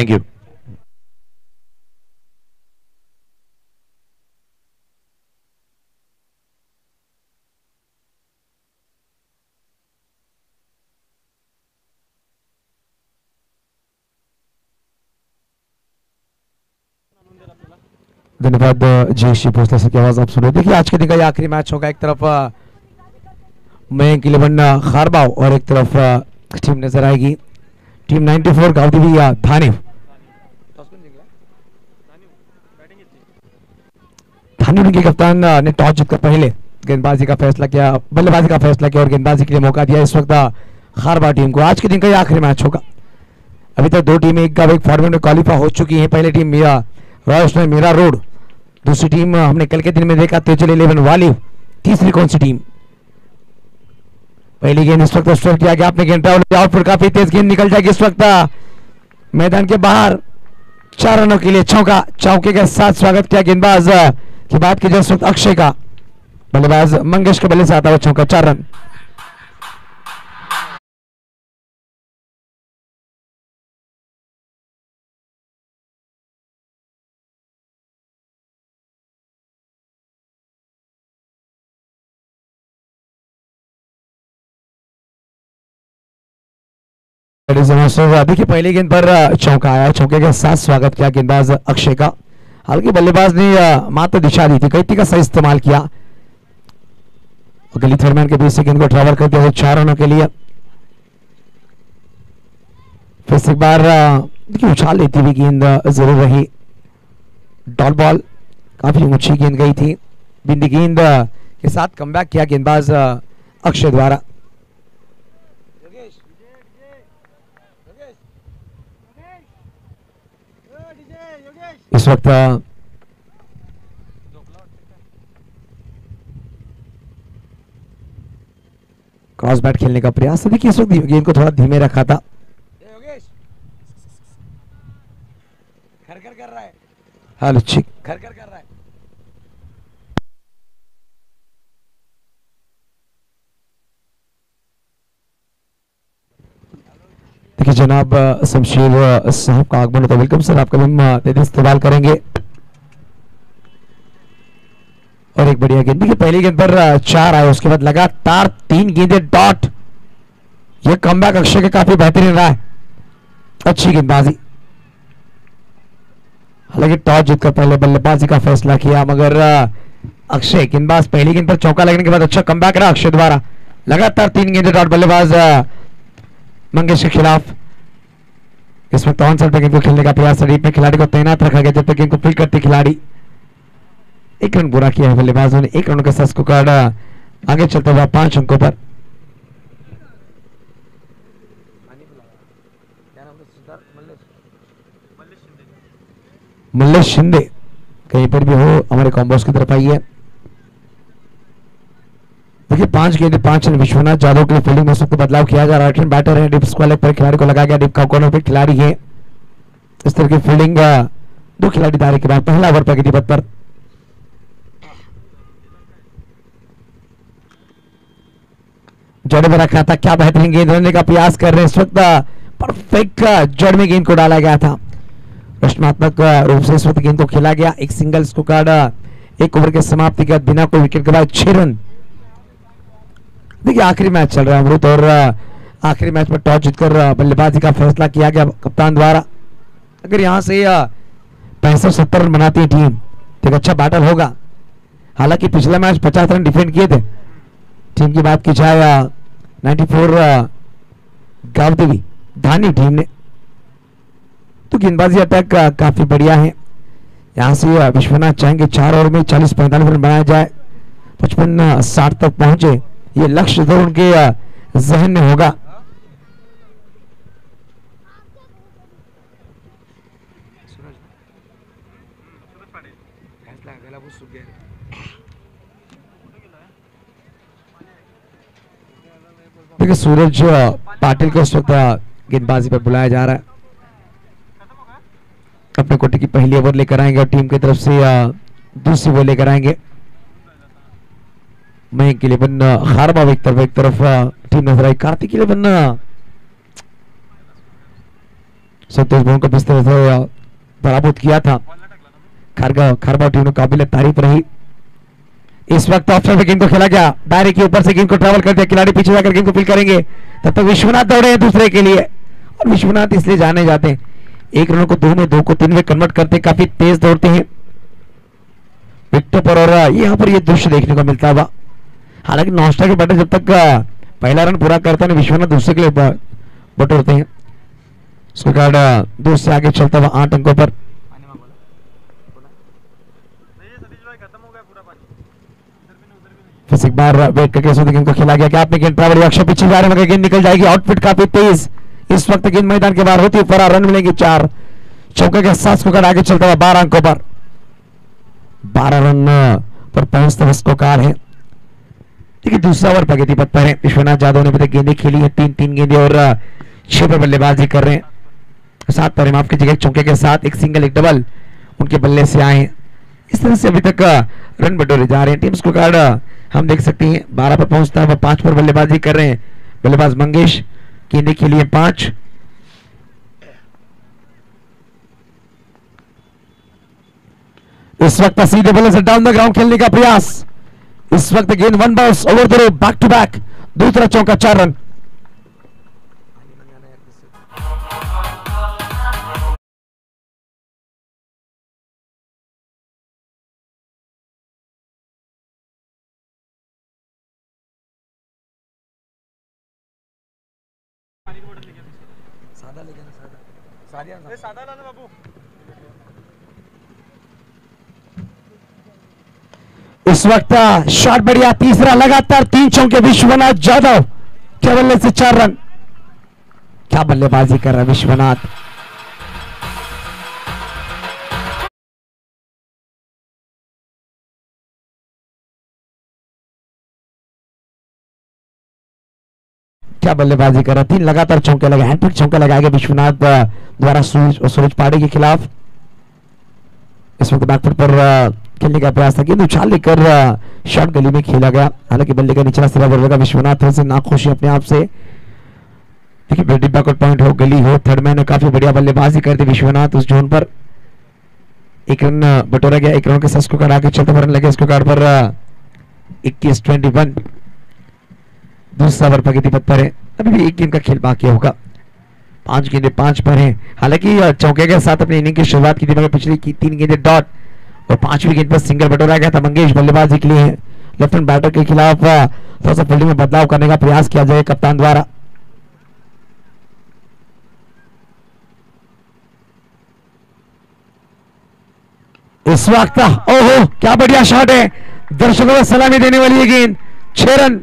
Thank you. धन्यवाद Jayashree Bhosle sir की आवाज आप सुन रहे। देखिए आज के दिन का ये आखिरी मैच होगा। एक तरफ मयंक 11 खारबाव और एक तरफ टीम नजर आएगी टीम 94 गावदेवी थाने। थाने उनके कप्तान ने टॉस जीतकर पहले गेंदबाजी का फैसला किया, बल्लेबाजी का फैसला किया और गेंदबाजी के लिए मौका दिया इस वक्त खारबाव टीम को। आज के दिन का ये आखिरी मैच होगा। अभी तक दो टीमें एक फॉर्मेट में क्वालिफाई हो चुकी हैं। पहली टीम रॉयल मीरा रोड, दूसरी टीम हमने कल के दिन में देखा तेजल 11 वाली। तीसरी कौन सी टीम? पहली गेंद इस वक्त स्ट्रोक किया गया, आपने गेंद आउटपुट काफी तेज गेंद निकल जाएगी इस वक्त मैदान के बाहर। 4 रनों के लिए चौका, चौके के साथ स्वागत किया गेंदबाज की बात की जाए इस वक्त अक्षय का, बल्लेबाज मंगेश के बल्ले से आता हुआ चौका, 4 रन। देखिए पहली गेंद पर चौका आया, चौके के साथ स्वागत किया गेंदबाज अक्षय का। हालांकि बल्लेबाज ने मात्र दिशा दी थी, गति का सही इस्तेमाल किया। गली थर्डमैन के बीच से गेंद को ट्रैवल करते हुए 4 रनों के लिए। फिर से एक बार देखिए उछाल लेती हुई गेंद जरूर रही। डॉट बॉल काफी ऊंची गेंद गई थी। बिंदी गेंद के साथ कमबैक किया गेंदबाज अक्षय द्वारा। इस वक्त क्रॉस बैट खेलने का प्रयास। देखिए इस वक्त गेंद को थोड़ा धीमे रखा था। खरखर कर रहा है, हेलो ठीक, खरखर कर रहा है। देखिए जनाब शमशेर साहब का आगमन होता है। वेलकम सर, आपका हम इस्तेमाल करेंगे। और एक बढ़िया गेंद, देखिए पहली गेंद पर 4 आए, उसके बाद लगातार 3 गेंदें डॉट। ये कमबैक अक्षय के काफी बेहतरीन रहा है, अच्छी गेंदबाजी। हालांकि टॉस जीतकर पहले बल्लेबाजी का फैसला किया, मगर अक्षय गेंदबाज पहली गेंद पर चौका लगने के बाद अच्छा कमबैक रहा अक्षय द्वारा। लगातार 3 गेंदें डॉट बल्लेबाज मंगेश के खिलाफ। इस वक्त ऑन साइड पर गेंद को खेलने का प्रयास, डीप में खिलाड़ी को तैनात रखा गया जब तक गेंद को फील्ड करते खिलाड़ी। 1 रन पूरा किया है बल्लेबाजों ने, 1 रन के साथ स्कोर आगे चलता हुआ 5 अंकों पर। मल्लेश शिंदे कहीं पर भी हो हमारे कॉम्बोस की तरफ आई है। देखिए 5 गेंदे 5 रन। विश्वनाथ जाधव के लिए फील्डिंग में वक्त बदलाव किया जा रहा है। बैटर है, डिप स्क्वायर पर खिलाड़ी को लगा गया, डिप का कॉर्नर पे खिलाड़ी है। इस तरह की फील्डिंग 2 खिलाड़ी दायरे के बाद पहला ओवर प्रगति पथ पर। जड़ में रखा था, क्या बेहतरीन गेंद लेने का प्रयास कर रहे हैं इस वक्त। परफेक्ट जड़ में गेंद को डाला गया था। रचनात्मक रूप से इस वक्त गेंद को खेला गया। एक सिंगल स्कोर कार्ड 1 ओवर के समाप्ति के बाद बिना कोई विकेट के बाद 6 रन। देखिए आखिरी मैच चल रहा है अमृत, और आखिरी मैच में टॉस जीतकर बल्लेबाजी का फैसला किया गया कप्तान द्वारा। अगर यहां से 65-70 रन बनाती है टीम तो एक अच्छा बैटल होगा। हालांकि पिछला मैच 50 रन डिफेंड किए थे। टीम की बात की जाए 94 गावदेवी धानी टीम ने, तो गेंदबाजी अटैक काफी बढ़िया है। यहां से विश्वनाथ चाहेंगे 4 ओवर में 40-45 रन बनाया जाए, 55-60 तक पहुंचे। ये लक्ष्य जरूर उनके जहन में होगा। देखिए सूरज पाटिल को इस वक्त गेंदबाजी पर बुलाया जा रहा है। अपने कोटे की पहली ओवर लेकर आएंगे और टीम की तरफ से दूसरी ओवर लेकर आएंगे। मयंक के लिए खारबाव एक तरफ टीम नजर आई। कार्तिक के लिए संतोष भवन को किस तरह से पराभूत किया था। खारगांव टीम ने काबिल तारीफ रही। इस वक्त ऑफ साइड गेंद को खेला गया, दायरे के ऊपर से गेंद को ट्रैवल कर दिया, खिलाड़ी पीछे जाकर गेंद को फील करेंगे, तब तक विश्वनाथ दौड़े हैं दूसरे के लिए, और विश्वनाथ इसलिए जाने जाते हैं 1 रन को 2 में 2 को 3 में कन्वर्ट करते, काफी तेज दौड़ते हैं विक्टर परोरा। यहाँ पर ये दृश्य देखने को मिलता हुआ, हालांकि नॉस्टा के बैटर जब तक पहला रन पूरा करता है विश्वनाथ दूसरे के लिए बटोरते हैं। उसके कार्ड 2 से आगे चलता हुआ 8 अंकों पर। फिर एक बार वेट करके गेंद को खेला गया, क्या आपने गेंद ट्रैवल अक्षर पीछे जा रहे हैं, मगर गेंद निकल जाएगी, आउटफिट काफी तेज, इस वक्त गेंद मैदान के बाहर होती है, फरार रन मिलेंगे 4 चौके के साथ स्कोर आगे चलता हुआ 12 अंकों पर, 12 रन पर पहुंचता हुआ स्कोर है। देखिए दूसरा ओवर प्रगति पथ पर है, विश्वनाथ यादव ने अभी तक गेंदें खेली है 3 गेंदें और 6 पर बल्लेबाजी कर रहे हैं, 7 पर माफ कीजिएगा, एक चौके के साथ एक सिंगल एक डबल उनके बल्ले से आए हैं। इस तरह से अभी तक रन बटोरे जा रहे हैं। टीम स्कोर कार्ड हम देख सकते हैं 12 पर पहुंचता है, 5 पर बल्लेबाजी कर रहे हैं बल्लेबाज मंगेश, गेंदें खेली है 5। इस वक्त सीधे बल्ले से डाउन द ग्राउंड खेलने का प्रयास, इस वक्त गेंद 1 bounce over the rope, back to back, दूसरा चौका 4 रन। सादा लाना बाबू। इस वक्त शॉट बढ़िया, तीसरा लगातार 3 चौके विश्वनाथ यादव के बल्ले से 4 रन। क्या बल्लेबाजी कर रहा है विश्वनाथ, क्या बल्लेबाजी कर रहा है, 3 लगातार चौके लगे, हैट्रिक चौके लगाएगा विश्वनाथ द्वारा सूरज पाड़े के खिलाफ। इस वक्त बैकफुट पर खेलने का प्रयास था, गेंद उछाल लेकर शॉट गली में खेला गया, हालांकि बल्ले का निचला सिरा बढ़ेगा, विश्वनाथ से नाखुश है अपने आप से। देखिए बैटिंग बैकआउट पॉइंट हो, गली हो, थर्ड मैन, काफी बढ़िया बल्लेबाजी करते विश्वनाथ उस जोन पर। 1 रन बटोरा गया, 1 रन के साथ स्कोर आगे चलते रन लगे स्कोर कार्ड पर 21-21। दूसरा ओवर प्रगति पथ पर है, अभी भी 1 गेंद का खेल बाकी होगा, 5 गेंदें 5 पर हैं, हालांकि चौके के साथ अपनी इनिंग की शुरुआत की थी, मगर पिछली 3 गेंदें डॉट और 5वीं गेंद पर सिंगल बटोरा गया था। मंगेश बल्लेबाजी के लिए लेफ्ट हैंड बैटर के खिलाफ थोड़ा सा फील्डिंग में बदलाव करने का प्रयास किया जाए कप्तान द्वारा। इस वक्त ओहो क्या बढ़िया शॉट है, दर्शकों को सलामी देने वाली ये गेंद, 6 रन।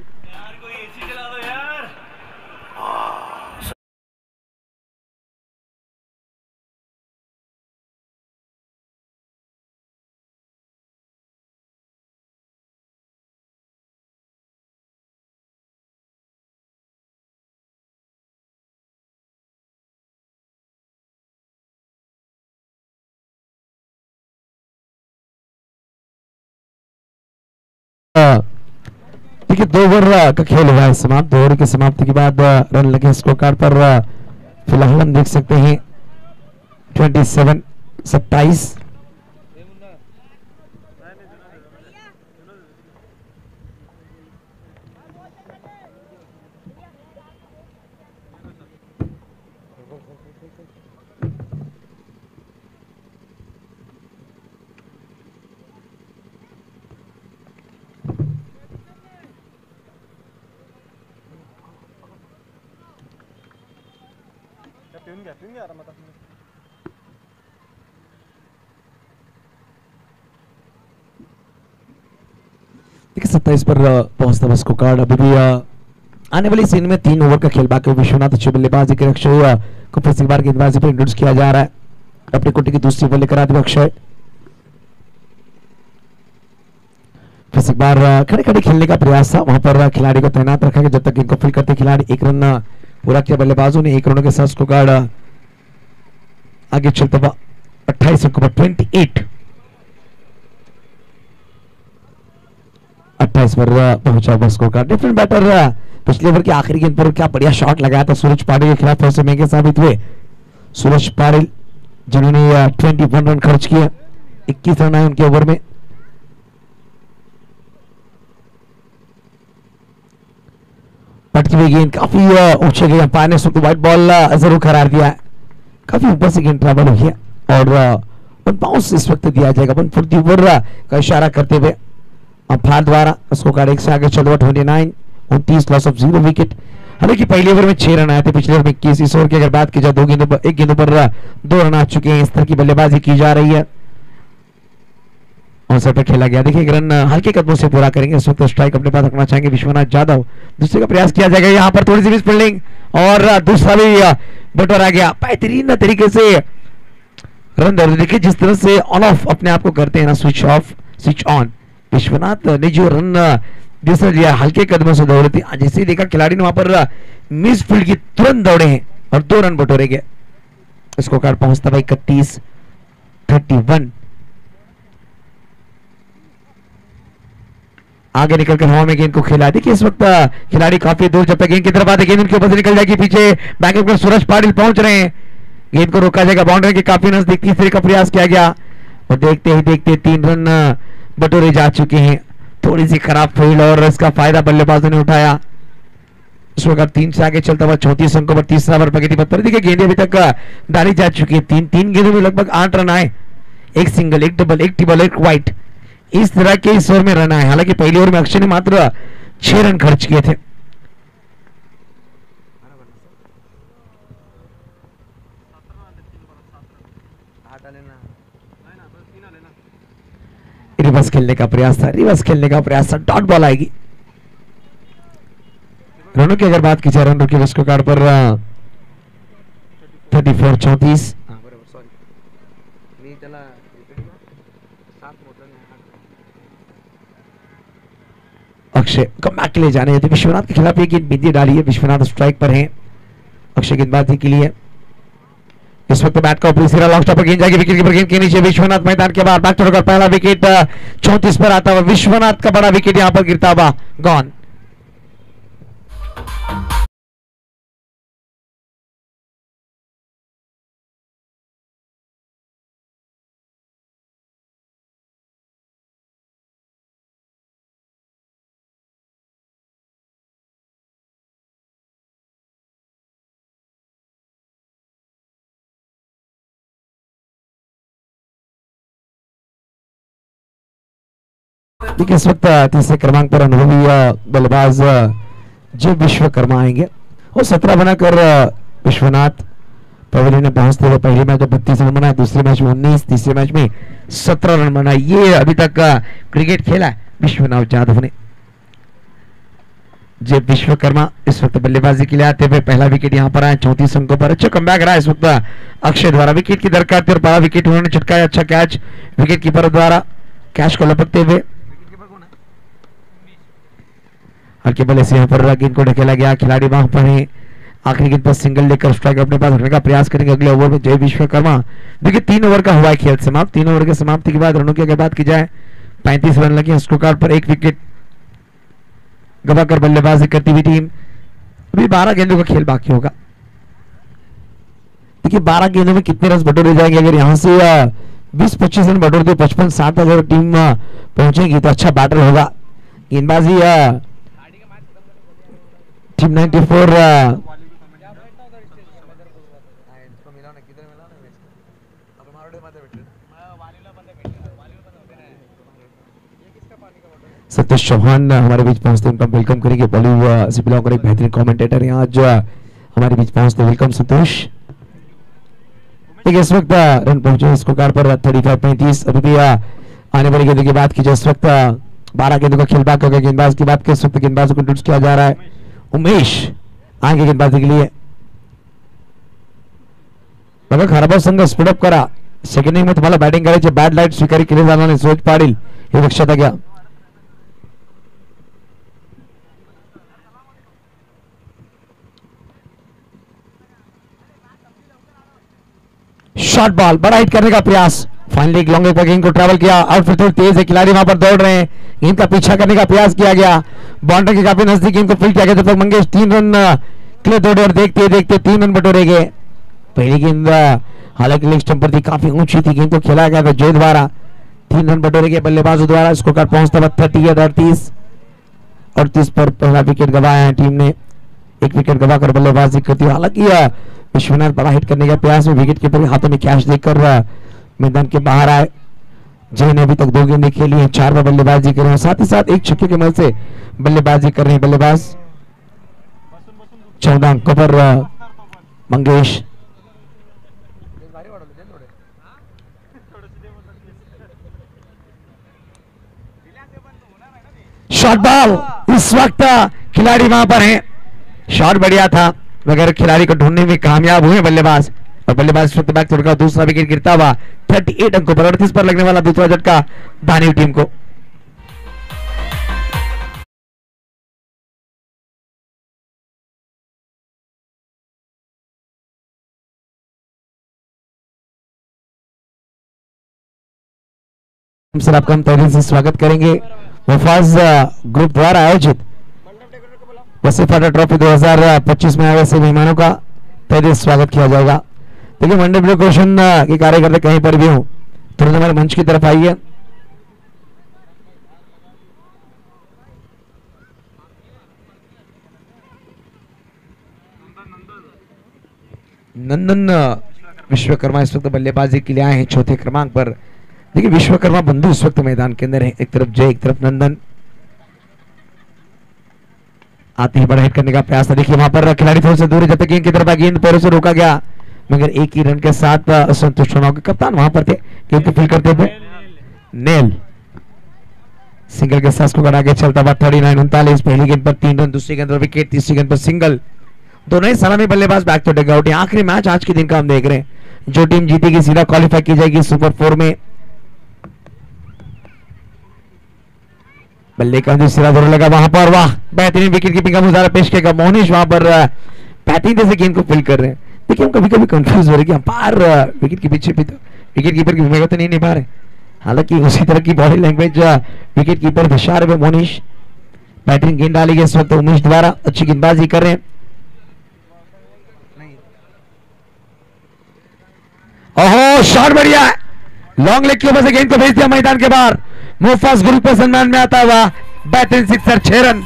देखिए 2 ओवर का खेल हुआ है समाप्त, 2 ओवर की समाप्ति के बाद रन लगे स्कोर कार्ड पर फिलहाल हम देख सकते हैं 27-27। देखिए 27 पर पहुंचता बस को कार्ड, अभी भी आने वाली सीन में 3 ओवर का खेल बाकी। विश्वनाथ अच्छी बल्लेबाजी के अक्षय को फिर से बार गेंदबाजी पर इंट्रोड्यूस किया जा रहा है, अपनी कोटी की दूसरी बल्ले करा दिया अक्षय। फिर से एक बार खड़े खड़े खेलने का प्रयास था, वहां पर खिलाड़ी को तैनात रखा गया, जब तक इनको फील करते खिलाड़ी 1 रन पूरा किया, बल्लेबाजों ने 1 रन के साथ को कार्ड आगे चलता हुआ 28 अंकों पर 28 पर पहुंचा हुआ स्कोर कार्ड। डिफरेंट बैटर पिछले ओवर के आखिरी गेंद पर क्या बढ़िया शॉट लगाया था सूरज पांडे के खिलाफ, थोड़े से महंगे साबित हुए। सूरज पारिल जिन्होंने 21 रन खर्च किए, 21 रन आए उनके ओवर में। पटकी हुई गेंद काफी ऊंचे गई, अंपायर ने उसको व्हाइट बॉल जरूर करार दिया है, काफी ऊपर से गेंद ट्रैवल हुई है और वन बाउंस इस वक्त दिया जाएगा 1 फुट दी ओवर का इशारा करते हुए अंपायर द्वारा। उसको कार्ड 1 से आगे चल रहा 29, 29 लॉस ऑफ 0 विकेट। हालांकि पहले ओवर में 6 रन आए थे, पिछले ओवर में 21। इस ओवर की अगर बात की जाए 2 गेंदों पर 1 गेंदों पर 2 रन आ चुके हैं। इस तरह की बल्लेबाजी की जा रही है और सटर खेला गया। देखिए एक रन हल्के कदमों से पूरा करेंगे। इस वक्त स्ट्राइक अपने पास रखना चाहेंगे विश्वनाथ यादव। दूसरे का प्रयास किया जाएगा, यहाँ पर थोड़ी सी मिस फील्डिंग और दूसरा भी बटोरा गया। बेहतरीन तरीके से रन दौड़। देखिए जिस तरह से ऑन ऑफ अपने आप को करते हैं ना, switch off switch on, Vishwanath ने जो रन दूसरा लिया हल्के कदमों से दौड़े थे, जैसे ही देखा खिलाड़ी ने वहां पर मिस फील्ड की, तुरंत दौड़े हैं और 2 रन बटोरे गए। इसको कार्ड पहुंचता भाई 31 आगे निकलकर हवा में गेंद को खेला। देखिए इस वक्त खिलाड़ी काफी दूर, जब तक गेंद की तरफ आते गेंद उनके ऊपर से निकल जाएगी, पीछे बैकअप पर सूरज पाटिल पहुंच रहे हैं, गेंद को रोका जाएगा बाउंड्री के काफी नजदीक। तीसरे का प्रयास किया गया और देखते ही देखते 3 रन बटोरे जा चुके हैं। थोड़ी सी खराब फील्ड और इसका फायदा बल्लेबाजों ने उठाया। इस वक्त 3 से आगे चलता हुआ 34 अंकों पर तीसरा ओवर प्रगति पथ। देखिए गेंदें अभी तक डाली जा चुकी है। 3 गेंदों में लगभग 8 रन आए, 1 सिंगल, 1 डबल, 1 ट्रिपल, 1 वाइट, इस तरह के इस ओवर में रन आए। हालांकि पहले ओवर में अक्षय ने मात्र 6 रन खर्च किए थे। रिवर्स खेलने का प्रयास था, रिवर्स खेलने का प्रयास था, डॉट बॉल आएगी। रनों की अगर बात की जाए, रन की स्कोर कार्ड पर 34-34। अक्षय कमबैक के लिए जाने थे। विश्वनाथ के खिलाफ एक गेंद बिंदी डाली है, विश्वनाथ स्ट्राइक पर हैं। अक्षय गेंदबाजी के लिए इस वक्त बैट का ऊपरी सिरा, लॉन्ग स्टॉप पर गेंद जाएगी, विकेट कीपर गेंद के नीचे। विश्वनाथ मैदान के बाहर, बैक टू पहला विकेट 34 पर आता हुआ विश्वनाथ का बड़ा विकेट यहां पर गिरता हुआ गॉन। देखिए इस वक्त तीसरे क्रमांक पर अनुभवी बल्लेबाज जो विश्वकर्मा आएंगे और 17 बनाकर विश्वनाथ पवेलियन में पहुंचते हुए पहले मैच में 32 रन बनाए, दूसरे मैच में 19, तीसरे मैच में 17 रन बनाए। ये अभी तक क्रिकेट खेला विश्वनाथ यादव ने। जे विश्वकर्मा इस वक्त बल्लेबाजी के लिए आते हुए पहला विकेट यहां पर आया 34 अंकों पर। अच्छा कमबैक रहा इस वक्त अक्षय द्वारा, विकेट की दरकार थी और बड़ा विकेट उन्होंने चटकाया। अच्छा कैच विकेट कीपर द्वारा, कैच को लपकते हुए हल्के बल्ले से यहाँ पर गेंद को ढकेला गया। खिलाड़ी वहां पर है, आखिरी गेंद पर सिंगल लेकर स्ट्राइक अपने पास रखने का प्रयास करेंगे अगले ओवर में जय विश्वकर्मा। देखिए 3 ओवर का हुआ है खेल समाप्त। 3 ओवर के समाप्ति के बाद रनों की अगर बात की जाए 35 रन लगे। स्कोर कार्ड पर 1 विकेट गवाकर बल्लेबाजी करती हुई टीम। अभी 12 गेंदों का खेल बाकी होगा। देखिए 12 गेंदों में कितने रन बटोरे जाएंगे। अगर यहाँ से 20-25 रन बटोर दे, 55-60 अगर टीम पहुंचेगी तो अच्छा बैटर होगा। गेंदबाजी टीम 94 सतीश चौहान हमारे बीच पहुंचते उनका वेलकम करेंगे। बॉलीवुड से बिलोंग कर एक बेहतरीन कमेंटेटर हैं आज हमारे बीच पहुंचते। वेलकम सतीश। इस वक्त रन पहुंचे स्कोर कार्ड पर 35-35। अभी भी आने वाली गेंदों की बात की जाए, इस वक्त 12 गेंदों का खेल बाकी हो गया। गेंदबाज की बात की, इस वक्त गेंदबाजों को इंट्रोड्यूस किया जा रहा है। उमेश आगे गेंदबाजी के लिए बघा खराब संघ स्पीड अप करा। सेकंड इनिंग में तुम्हाला बॅटिंग करायची, बॅड लाईट स्वीकारी केली जाणार नाही। सूरज पाटील हे लक्षात घ्या। शॉर्ट बॉल बड़ा हिट करने का प्रयास, फाइनली लॉन्ग पर गेंद को ट्रैवल किया। आउटफील्ड थोड़ी तेज है, खिलाड़ी वहां पर दौड़ रहे हैं। गेंद का पीछा करने का प्रयास किया गया, बाउंड्री के काफी नजदीक गेंद को फील्ड किया गया। जब तक मंगेश 3 रन के लिए दौड़े और देखते देखते 3 रन बटोरे गए। पहली गेंद हालांकि लेग स्टंप पर थी, काफी ऊंची थी, गेंद को खेला गया था जय द्वारा। 3 रन बटोरे के बल्लेबाजों द्वारा। स्कोर कार्ड पहुंचता हुआ 38 38 पर पहला विकेट गंवाया है टीम ने। एक विकेट गंवाकर बल्लेबाजी करती है। हालांकि विश्वनाथ बड़ा हिट करने का प्रयास में विकेट कीपर के हाथों में कैच देकर मैदान के बाहर आए। जय ने अभी तक 2 गेंदें खेली हैं, 4 पर बल्लेबाजी कर रहे हैं, साथ ही साथ एक छक्के के मदद से बल्लेबाजी कर रहे हैं बल्लेबाज। 14 अंकों पर मंगेश। शॉट बॉल, इस वक्त खिलाड़ी वहां पर है। शॉट बढ़िया था मगर खिलाड़ी को ढूंढने में कामयाब हुए बल्लेबाज। और बल्लेबाज इस वक्त बैक तोड़कर दूसरा विकेट गिरता हुआ 38 अंकों पर। 38 पर लगने वाला दूसरा झटका धानी टीम को। सर आपका हम तहरीर से स्वागत करेंगे। वफाज ग्रुप द्वारा आयोजित वसीफ अड्डा ट्रॉफी 2025 में आए वैसे मेहमानों का तहरीर स्वागत किया जाएगा। देखिए मंडप डेकोरेशन के कार्यकर्ता कहीं पर भी हो तुरंत हमारे मंच की तरफ आइए। नंदन विश्वकर्मा इस वक्त बल्लेबाजी के लिए आए हैं चौथे क्रमांक पर। देखिए विश्वकर्मा बंधु इस वक्त मैदान के अंदर है। एक तरफ जय, एक तरफ नंदन। आते ही बड़ा हिट करने का प्रयास था। देखिए वहां पर खिलाड़ी थोड़ा सा दूर है, जब तक गेंद की तरफ गेंद पैरों से रोका गया मगर एक ही रन के साथ असंतुष्ट होना होगा। कप्तान वहां पर थे, गेंद को फील करते थे। नेल सिंगल के साथ को आगे चलता हुआ 39 पहली गेंद पर 3 रन, दूसरी गेंद पर विकेट, तीसरी गेंद पर सिंगल। दोनों ही सलामी बल्लेबाज बैक तो डगआउट। आखिरी मैच आज के दिन का हम देख रहे हैं। जो टीम जीतेगी सीधा क्वालिफाई की जाएगी सुपर 4 में। बल्ले का दूसरा दौर लगा वहां पर, वाह बेहतरीन विकेट कीपिंग का मुजाहरा पेश किया। मोहनिश वहां पर बैटिंग से गेंद को फील कर रहे हैं। देखिए हम कभी कभी कंफ्यूज हो रहे हैं कि अंपायर विकेट के पीछे भी तो विकेट कीपर की भूमिका तो नहीं निभा रहे। हालांकि उसी तरह की बॉडी लैंग्वेज विकेट कीपर दिशा रहे मोहनिश। बैटिंग गेंद डाली गई इस वक्त उमेश द्वारा, अच्छी गेंदबाजी कर रहे हैं। ओहो शॉट बढ़िया है, लॉन्ग लेग के ऊपर से गेंद को भेज दिया मैदान के बाहर। मुफास ग्रुप पर सम्मान में आता हुआ बेहतरीन सिक्सर, 6 रन।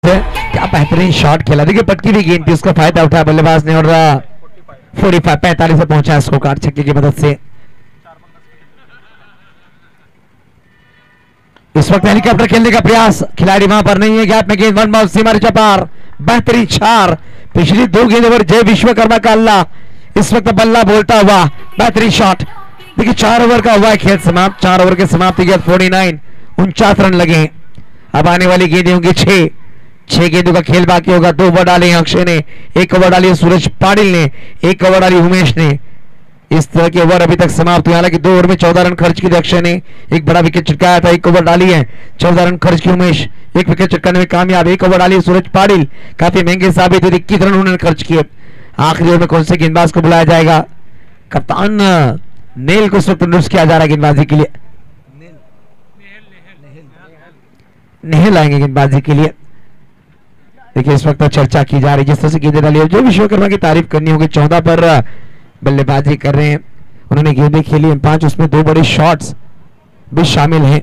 क्या बेहतरीन शॉट खेला। देखिए पटकी भी गेंद थी, उसका फायदा उठाया बल्लेबाज ने और 45 से पहुंचा स्कोर कार्ड छक्के की मदद से। इस वक्त हेलीकॉप्टर खेलने का प्रयास, खिलाड़ी वहां पर नहीं है। गैप में गेंद, वन बाउंस, सीमा रेखा पार, बेहतरीन 4। पिछली 2 गेंदों पर जय विश्वकर्मा का अल्लाह इस वक्त बल्ला बोलता हुआ, बेहतरीन शॉट। देखिए 4 ओवर का हुआ है खेल समाप्त। 4 ओवर के समाप्ति के बाद 49 रन लगे। अब आने वाली गेंदें होंगी 6 गेंदों का खेल बाकी होगा। 2 ओवर डाले अक्षय ने, 1 ओवर डाली सूरज पाटिल ने, 1 ओवर डाली उमेश ने। इस तरह के ओवर अभी तक समाप्त हुए। हालांकि 2 ओवर में 14 रन खर्च किए अक्षय ने, एक बड़ा विकेट चिटकाया था। 1 ओवर डाली है, 14 रन खर्च किए उमेश, 1 विकेट चिटकाने में कामयाब। 1 ओवर डाली सूरज पाटिल, काफी महंगे साबित हुए, 21 रन उन्होंने खर्च किए। आखिरी ओवर में कौन से गेंदबाज को बुलाया जाएगा? कप्तान नेल को इस वक्त तंदुरुस्त किया जा रहा है गेंदबाजी के लिए। नेहल आएंगे गेंदबाजी के लिए। देखिए इस वक्त चर्चा की जा रही है जिस तरह से गेंदें डाली है, जो विश्वकर्मा की तारीफ करनी होगी। 14 पर बल्लेबाजी कर रहे हैं, उन्होंने गेंदें खेली हैं 5, उसमें 2 बड़े शॉट्स भी शामिल हैं।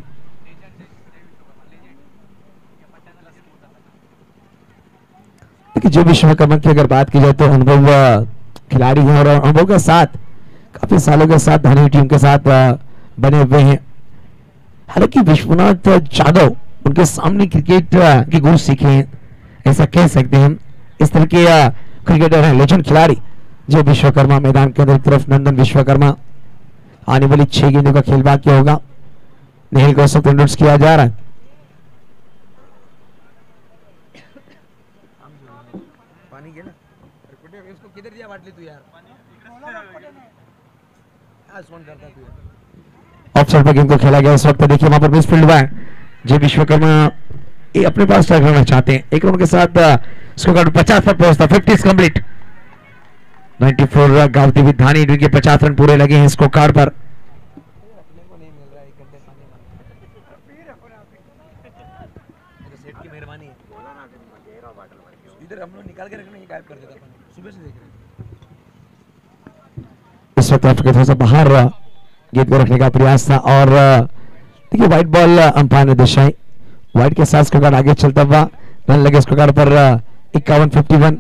देखिए जो विश्वकर्मा की अगर बात की जाए तो अनुभव खिलाड़ी हैं और अनुभव के साथ काफी सालों के साथ धानी टीम के साथ बने हुए हैं। हालांकि विश्वनाथ जाधव उनके सामने क्रिकेट की गुर सीखे हैं, ऐसा कह सकते हैं हम। इस तरह के क्रिकेटर हैं, लेजेंड खिलाड़ी जो विश्वकर्मा मैदान के अंदर। तरफ नंदन विश्वकर्मा, आने वाली 6 गेंदों का खेल बाकी होगा। नेहल को सब तंदुरुस्त किया जा रहा है। ऑफ साइड पर गेंद को खेला गया। इस वक्त देखिए वहां पर मिसफील्ड हुआ है। जे विश्वकर्मा ये अपने पास स्ट्राइक रखना चाहते हैं। एक रन के साथ स्कोर कार्ड 50 पर पहुंचता। 50 कंप्लीट। 94 गावती विधानी के 50 रन पूरे लगे हैं स्कोर कार्ड पर। इस वक्त आपके थोड़ा सा बाहर गेंद को रखने का प्रयास था और देखिए व्हाइट बॉल अंपायर ने दर्शाई। व्हाइट के साथ स्कोर कार्ड आगे चलता हुआ रन लगे स्कोर कार्ड पर 51-51।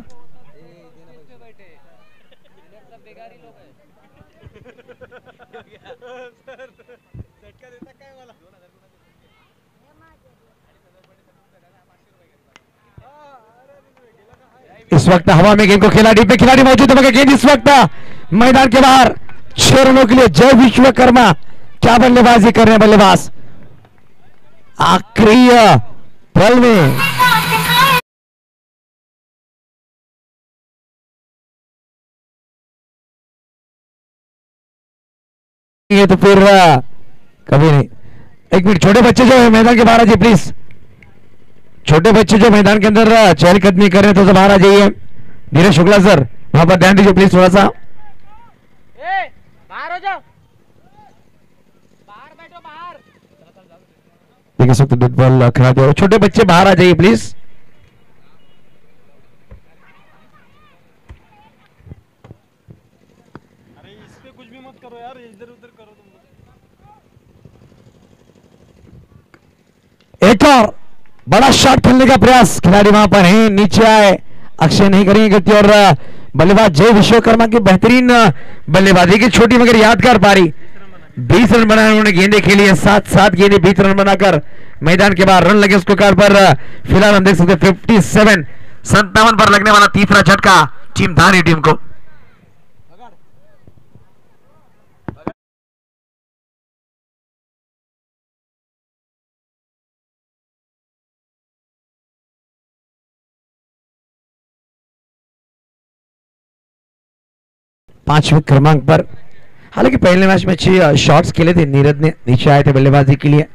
इस वक्त हवा में गेंद को खेला। डीप में खिलाड़ी मौजूद है मगर गेंद इस वक्त मैदान के बाहर। 6 रनों के लिए जय विश्वकर्मा क्या बल्लेबाजी कर रहे हैं बल्लेबाज आखिरी पल में। ये तो फिर कभी नहीं। एक मिनट, छोटे बच्चे जो है मैदान के बाहर आ जाइए प्लीज। छोटे बच्चे जो मैदान के अंदर चहलकदमी कर रहे हैं तो बाहर आ जाइए। नीरज शुक्ला सर वहां पर ध्यान दीजिए प्लीज थोड़ा सा। बाहर हो जाओ, बाहर बैठो, बाहर। देखिए सब डेड बॉल खड़ा दिया। छोटे बच्चे बाहर आ जाइए प्लीज। अरे इस पे कुछ भी मत करो यार, इधर उधर करो तुम लोग। एक और बड़ा शॉट खेलने का प्रयास। खिलाड़ी वहां पर हैं, नीचे आए। अक्षय नहीं करेंगे गति और बल्लेबाज जय विश्वकर्मा की बेहतरीन बल्लेबाजी की छोटी मगर यादगार पारी। 20 रन बनाए उन्होंने। गेंदे खेली है 7 गेंदे 20 रन बनाकर मैदान के बाहर रन लगे उसको कार पर। फिलहाल हम देख सकते 57 पर लगने वाला तीसरा झटका टीम धानी टीम को। पांचवें क्रमांक पर। हालांकि पहले मैच में अच्छे शॉट्स खेले थे नीरज ने। नीचे आए थे बल्लेबाजी के लिए।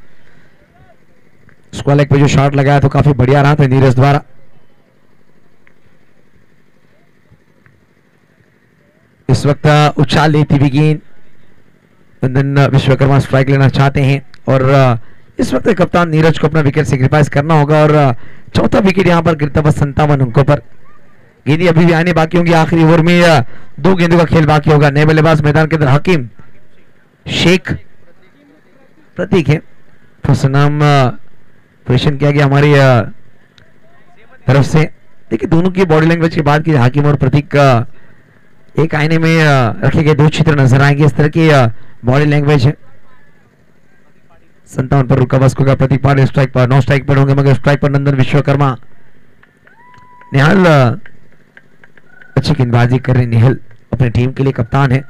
स्क्वायर लेग पे जो शॉट लगाया तो काफी बढ़िया रहा था नीरज द्वारा। इस वक्त उछाल लेती हुई गेंद। वंदन विश्वकर्मा स्ट्राइक लेना चाहते हैं और इस वक्त कप्तान नीरज को अपना विकेट सेक्रीफाइस करना होगा और चौथा विकेट यहां पर गिरता हुआ 57 अंकों पर। गेंदें अभी भी आने बाकी होंगी। आखिरी ओवर में 2 गेंदों का खेल बाकी होगा। नए बल्लेबाज मैदान के अंदर हकीम शेख प्रतीक है। फर्स्ट नाम प्रेषण किया गया हमारी तरफ से। देखिए दोनों की बॉडी लैंग्वेज की बात की हाकिम और प्रतीक का एक आईने में रखे गए 2 चित्र नजर आएंगे। इस तरह की बॉडी लैंग्वेज है। 57 पर रुका बस को प्रतीक पांडे स्ट्राइक पर। 9 स्ट्राइक पर होंगे मगर स्ट्राइक पर नंदन विश्वकर्मा। निहाल अच्छी गेंदबाजी कर रहे। निहाल अपनी टीम के लिए कप्तान है।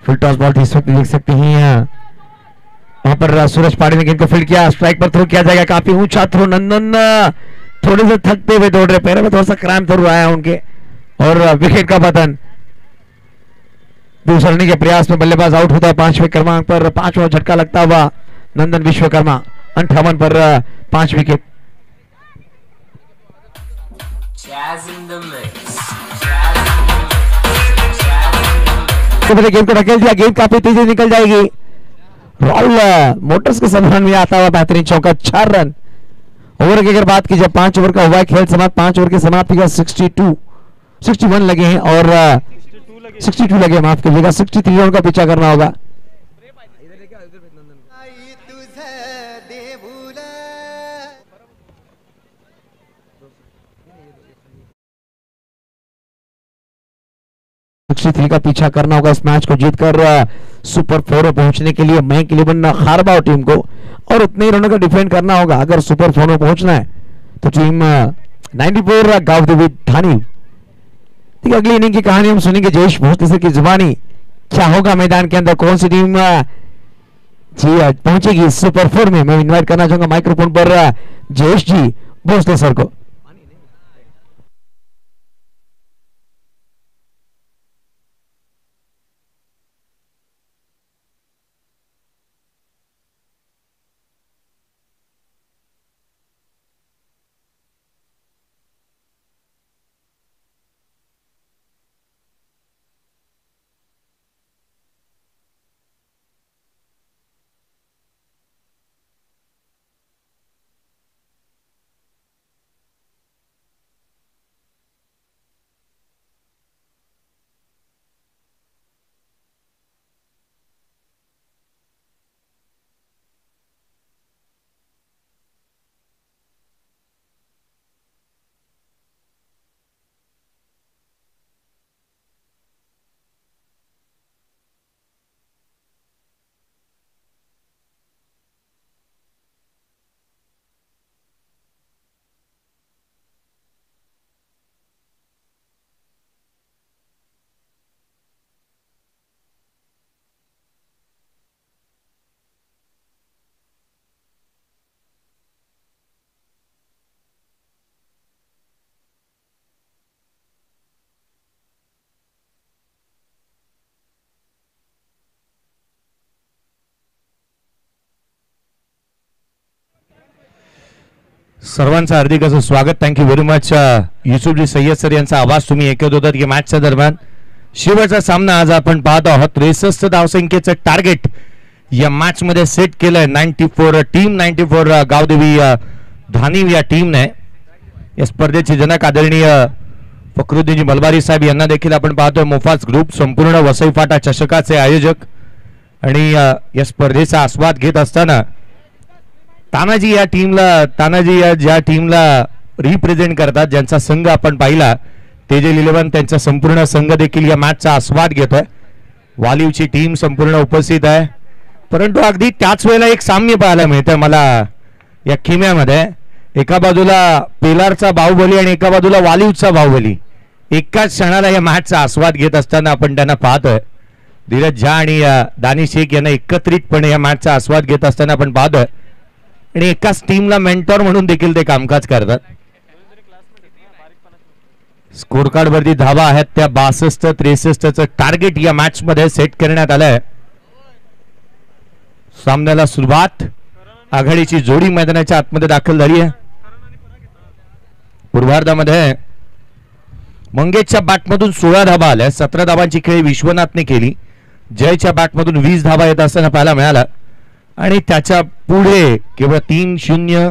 फुल टॉस बॉल इस वक्त देख सकते हैं वहां पर सूरज पाड़ी ने गेंद को फील्ड किया। स्ट्राइक पर थ्रो किया जाएगा। काफी ऊंचा थ्रो। नंदन थोड़े से थकते हुए दौड़ रहे। पैरों में थोड़ा सा क्रैम्प थ्रो आया उनके और विकेट का पतन। दूसरने के प्रयास में बल्लेबाज आउट होता है। 5वें क्रमांक पर 5वां झटका लगता हुआ नंदन विश्वकर्मा। 58 पर 5 विकेट। गेंद को ढकेल दिया। गेंद काफी तेजी निकल जाएगी। राहुल मोटर्स के सम्मान में आता हुआ बेहतरीन चौका। 4 रन। ओवर की अगर बात की जाए 5 ओवर का हुआ है खेल समाप्त। 5 ओवर की समाप्ति का 61 लगे हैं और 62 लगे, माफ कीजिएगा। 63 रन का पीछा करना होगा। का पीछा करना होगा इस मैच को जीतकर सुपर 4 में पहुंचने के लिए। मैं के लिए बनना खारबाव टीम को और उतने ही रनों का डिफेंड करना होगा अगर सुपर 4 में पहुंचना है तो टीम 94 गांव देवी धानी। अगली इनिंग की कहानी हम सुनेंगे जयेश भोसले सर की जुबानी। क्या होगा मैदान के अंदर, कौन सी टीम जी पहुंचेगी सुपर 4 में। मैं इनवाइट करना चाहूंगा माइक्रोफोन पर जयेश जी भोसले सर को। सर्वांचं हार्दिक असं स्वागत. Thank you very much. Yusufji Sayyad sir यांचा आवाज तुम्ही ऐकत होतात की मॅचच्या दरम्यान. शेवटचा सामना आज आपण पाहत आहोत. 63 धावसंख्येचं टार्गेट या मॅच मध्ये सेट केलंय 94 टीम 94 गावदेवी धानीव या टीमने. या स्पर्धेचे जनक आदरणीय फखरुद्दीनजी मलबारी साहेब यांना देखील आपण पाहतोय. मोफाज ग्रुप संपूर्ण वसई फाटा चषकाचे आयोजक आणि या स्पर्धेचा आस्वाद घेत असताना तानाजी या ज्या टीमला रिप्रेझेंट करतात, ज्यांचा संघ आपण पाहिला तेजेल 11, त्यांचा संपूर्ण संघ देखील या मॅचचा आस्वाद घेतोय. वालीवची टीम संपूर्ण उपस्थित आहे. परंतु अगदी त्याच वेळेला एक साम्य पाहायला मिळतं मला या खिम्यामध्ये. एका बाजूला पेलारचा बाहुबली आणि एका बाजूला वालीवचा बाहुबली एकाच क्षणाला या मॅचचा आस्वाद घेत असताना आपण त्यांना पाहतोय. धीरज झा आणि दानिश शेख यांना एकत्रितपणे या मॅचचा आस्वाद घेत असताना आपण पाहतोय आणि एकाच टीमला मेंटॉर म्हणून देखील ते कामकाज करतात. स्कोर कार्ड वरती धावा आहेत त्या 62-63चं टार्गेट या मॅच मध्ये सेट करण्यात आलंय. सामन्याला सुरुवात. आघाडीची जोडी मैदानाच्या आतमध्ये दाखल झाली आहे. पूर्वार्धामध्ये मंगेशच्या बॅटमधून 16 धावा आल्या. 17 धावांची खेळी विश्वनाथने केली. जयच्या बॅटमधून 20 धावा येत असताना पाहायला मिळाला आणि त्याच्या पुढे केवळ 3-0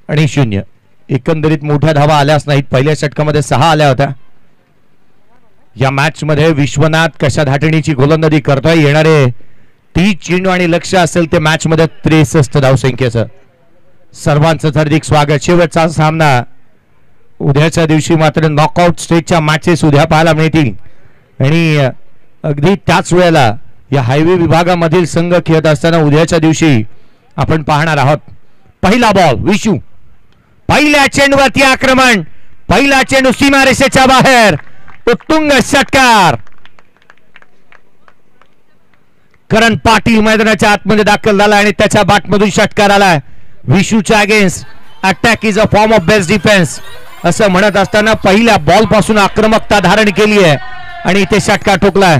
आणि 0 एकंदरीत मोठ्या धावा आल्याच नाहीत. पहिल्या षटकामध्ये 6 आल्या होत्या. या मॅच मध्ये विश्वनाथ कशा धाटणीची गोलंदाजी करतोय. येणारे 30 चेंडू आणि लक्ष असेल ते मॅच मध्ये 63 धावसंख्येचं. सर्वांचं हार्दिक स्वागत. शेवटचा सामना. उद्याच्या दिवशी मात्र नॉकआउट स्टेजच्या मॅचेस उद्या पाहायला मिळतील आणि अगदी त्याच वेळेला या हायवे विभागामधील संघ खेळत असताना उद्याच्या दिवशी आपण पाहणार आहोत. पहिला बॉल विशू. पहिल्या चेंडूवरती आक्रमण. पहिला चेंडू सीमारेषेच्या बाहेर. उत्तुंग षटकार. करण पाटील मैदानाच्या आतमध्ये दाखल झाला आणि त्याच्या बॅटमधून षटकार आलाय. विशूच्या against attack is a form of best defence असं म्हणत असताना पहिल्या बॉल पासून आक्रमकता धारण केली आहे आणि इथे षटकार ठोकलाय.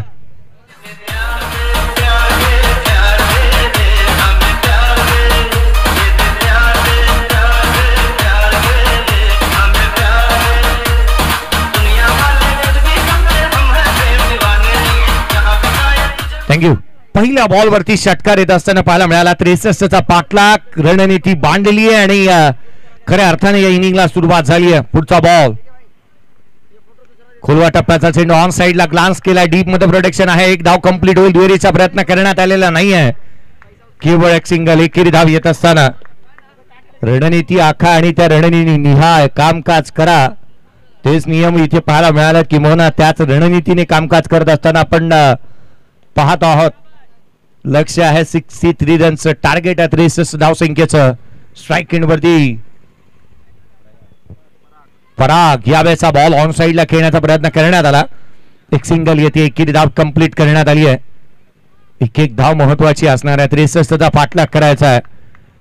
थँक्यू. पहिल्या बॉलवरती षटकार येत असताना पाहायला मिळाला. 63चा पाठलाग. रणनीती बांधली आहे आणि खऱ्या अर्थाने या इनिंगला सुरुवात झाली आहे. पुढचा बॉल. खोलवा टप्प्याचा चेंडू ऑन साइडला ग्लान्स केला. डीप मध्ये प्रोटेक्शन आहे. एक धाव कंप्लीट होईल. दुहेरीचा प्रयत्न करण्यात आलेला नाहीये. केवळ एक सिंगल. एकेरी धाव येत असताना रणनीती आखा आणि त्या रणनीती निहाय कामकाज करा. तेच नियम इथे पाहायला मिळाला. किंवा त्याच रणनीतीने कामकाज करत असताना आपण पाहत आहोत. लक्ष आहे 63 रनचं टार्गेट आहे. 63 धावसंख्येचं. स्ट्राईक एंड वरती पराग. यावेळेचा बॉल ऑन साइडला खेळण्याचा प्रयत्न करण्यात आला. एक सिंगल येते. एकेरी धाव कंप्लीट करण्यात आली आहे. एक धाव महत्वाची असणार आहे. 63चा पाठलाग करायचा आहे.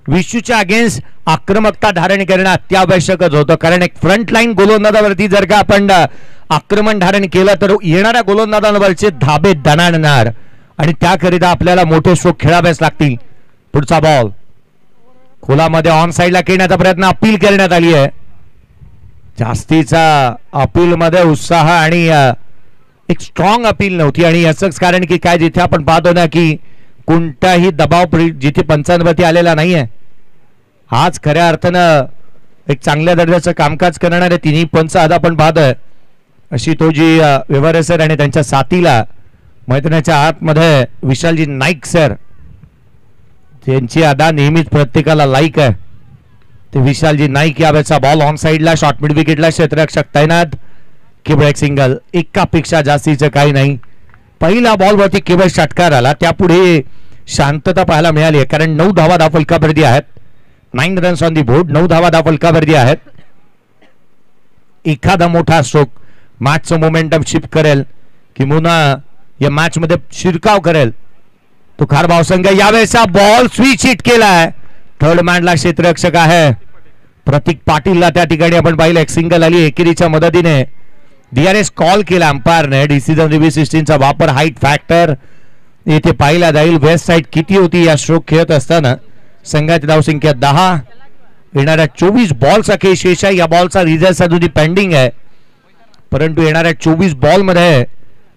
विशूच्या अगेन्स्ट आक्रमकता धारण करणं अत्यावश्यकच होतं कारण एक फ्रंट लाईन गोलंदाजावरती जर का आपण आक्रमण धारण केलं तर येणाऱ्या गोलंदाजांवरचे धाबे दणाणणार आणि त्याकरिता आपल्याला मोठे स्ट्रोक खेळावेच लागतील. पुढचा बॉल खोलामध्ये ऑन साइडला खेळण्याचा प्रयत्न. अपील करण्यात आली आहे. जास्तीचा अपील मध्ये उत्साह आणि एक स्ट्रॉंग अपील नव्हती आणि याचंच कारण की काय जिथे आपण पाहतो ना की कोणताही दबाव जिथे पंचांवरती आलेला नाहीये. आज खऱ्या अर्थानं एक चांगल्या दर्जाचं कामकाज करणारे तिन्ही पंच आज आपण पाहतोय. अशी तो जी व्यवहार सर आणि त्यांच्या साथीला मैदानाच्या आतमध्ये विशालजी नाईक सर त्यांची अदा नेहमीच प्रत्येकाला लाईक आहे. ते विशालजी नाईक. यावेळेचा बॉल ऑन साइडला. शॉर्ट मिड विकेटला क्षेत्ररक्षक तैनात. केवळ एक सिंगल. एकापेक्षा जास्तीचं काही नाही. पहिल्या बॉलवरती केवळ षटकार आला. त्यापुढे शांतता पाहायला मिळाली आहे कारण 9 धावा फलकावरती आहेत. 9 रन्स ऑन दी बोर्ड. 9 धावा फलकावरती आहेत. एखादा मोठा स्ट्रोक मॅचचं मोमेंटम शिफ्ट करेल किंवा या मॅच मध्ये शिरकाव करेल तो खारभाव संघ. यावेळेचा बॉल स्विच हिट केलाय. थर्ड मॅनला क्षेत्ररक्षक आहे प्रतीक पाटीलला त्या ठिकाणी आपण पाहिलं. एक सिंगल आली. एकेरीच्या मदतीने DRS कॉल केला अंपायरने. डिसिजन रिव्ह्यू सिस्टीमचा वापर. हाईट फॅक्टर येथे पाहिला जाईल. वेस्ट साइड किती होती या स्ट्रोक खेळत असताना. संघाची धावसंख्या 10 येणाऱ्या 24 बॉलचा केस शेष आहे. या बॉलचा रिझल्ट अजूनही पेंडिंग आहे, परंतु येणाऱ्या 24 बॉल मध्ये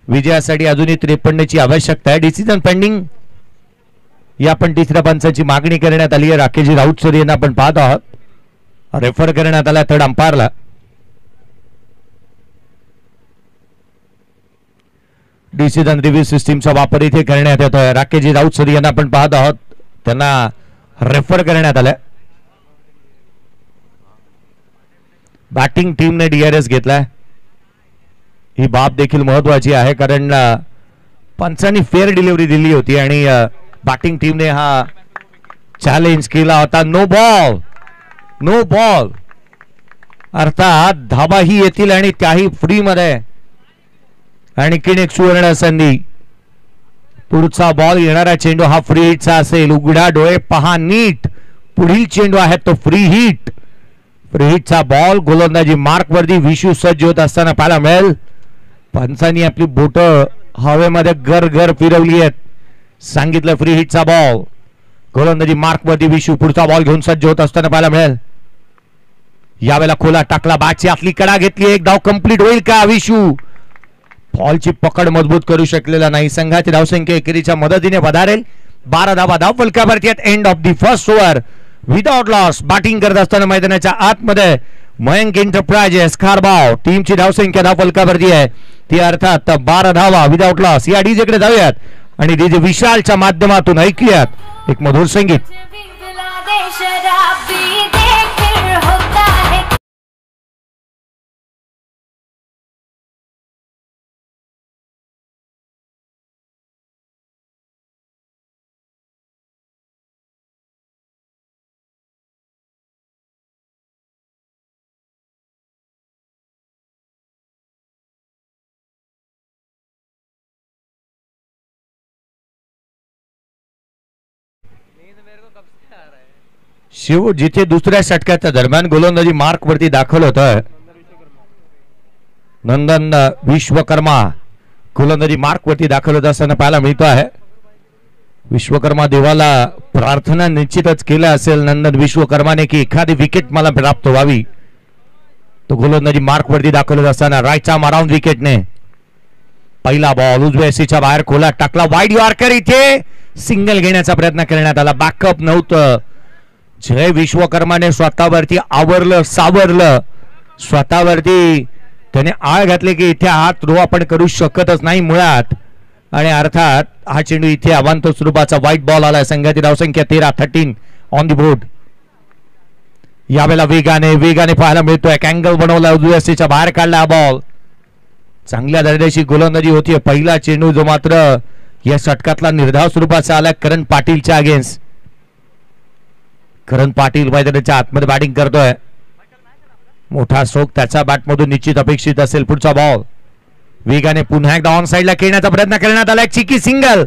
विजयासाठी अजूनही 53 ची आवश्यकता आहे. Decision pending. या पण तिसऱ्या पंचाची मागणी करण्यात आली आहे. राकेशजी राऊत सर यांना आपण पाहत आहोत. रेफर करण्यात आला थर्ड अंपायरला. डिसिजन रिव्ह्यू सिस्टीमचा वापर इथे करण्यात येतोय. राकेशजी राऊत सर यांना आपण पाहत आहोत, त्यांना रेफर करण्यात आलं. बॅटिंग टीमने डीआरएस घेतलाय. ही बाब देखील महत्वाची आहे, कारण पंचांनी फेअर डिलिव्हरी दिली होती आणि बॅटिंग टीमने हा चॅलेंज केला होता. नो बॉल, नो बॉल, अर्थात धाबाही येतील आणि त्याही फ्री मध्ये. आणखीन एक सुवर्ण संधी. पुढचा बॉल, येणारा चेंडू हा फ्री हिटचा असेल. उघडा डोळे पहा नीट, पुढील चेंडू आहे तो फ्री हिट. फ्री हिटचा बॉल गोलंदाजी मार्क वरती विशू सज्ज होत असताना पाहायला मिळेल. पंचांनी आपली बोट हवेमध्ये गर गर फिरवली आहेत. सांगितलं फ्री हिटचा बॉल. गोलंदाजी मार्क वरती विशू पुढचा बॉल घेऊन सज्ज होत असताना पाहायला मिळेल. यावेळेला खोला टाकला, बॅटची आतली कडा घेतली. एक धाव कंप्लीट होईल का? विशू बॉलची पकड मजबूत करू शकलेला नाही. संघाची धावसंख्या एकेरीच्या मदतीने वधारेल. 12 धावा धाव फलकावरती आहेत. End of the first over without loss. Batting करत असताना मैदानाच्या आतमध्ये मयंक एंटरप्राइजेस खारबाव टीमची धावसंख्या धाव फलकावरती आहे ती अर्थात 12 धावा विदाउट लॉस. या डीजेकडे जाऊयात आणि डीजे विशालच्या माध्यमातून ऐकूयात एक मधुर संगीत. शिव जिथे दुसऱ्या षटकाच्या दरम्यान गोलंदाजी मार्क वरती दाखल होत आहे. नंदन विश्वकर्मा गोलंदाजी मार्क वरती दाखल होत असताना पाहायला मिळतो आहे. विश्वकर्मा देवाला प्रार्थना निश्चितच केल्या असेल नंदन विश्वकर्माने की एखादी विकेट मला प्राप्त व्हावी. तो गोलंदाजी मार्क वरती दाखल होत असताना राईटचा माराउंड विकेटने पहिला बॉल उजव्या सीच्या बाहेर खोला टाकला. वाईड यॉर्कर, इथे सिंगल घेण्याचा प्रयत्न करण्यात आला. बॅकअप नव्हतं. जय विश्वकर्माने स्वतःवरती आवरलं सावरलं. स्वतःवरती त्याने आळ घातले की इथे हा थ्रो आपण करू शकतच नाही मुळात. आणि अर्थात हा चेंडू इथे अवांतर स्वरूपाचा व्हाईट बॉल आला. संघाची धावसंख्या 13 ऑन दी बोर्ड. यावेळेला वेगाने वेगाने पाहायला मिळतोय. अँगल बनवला, उजव्या सीच्या बाहेर काढला हा बॉल. चांगल्या दर्जाची गोलंदाजी होती. पहिला चेंडू जो मात्र या षटकातला निर्धाव स्वरूपाचा आला करण पाटीलच्या अगेन्स्ट. करण पाटील मैदानाच्या आतमध्ये बॅटिंग करतोय. मोठा स्ट्रोक त्याच्या बॅटमधून निश्चित अपेक्षित असेल. पुढचा बॉल वेगाने पुन्हा एकदा ऑन साइडला खेळण्याचा प्रयत्न करण्यात आला. चिकी सिंगल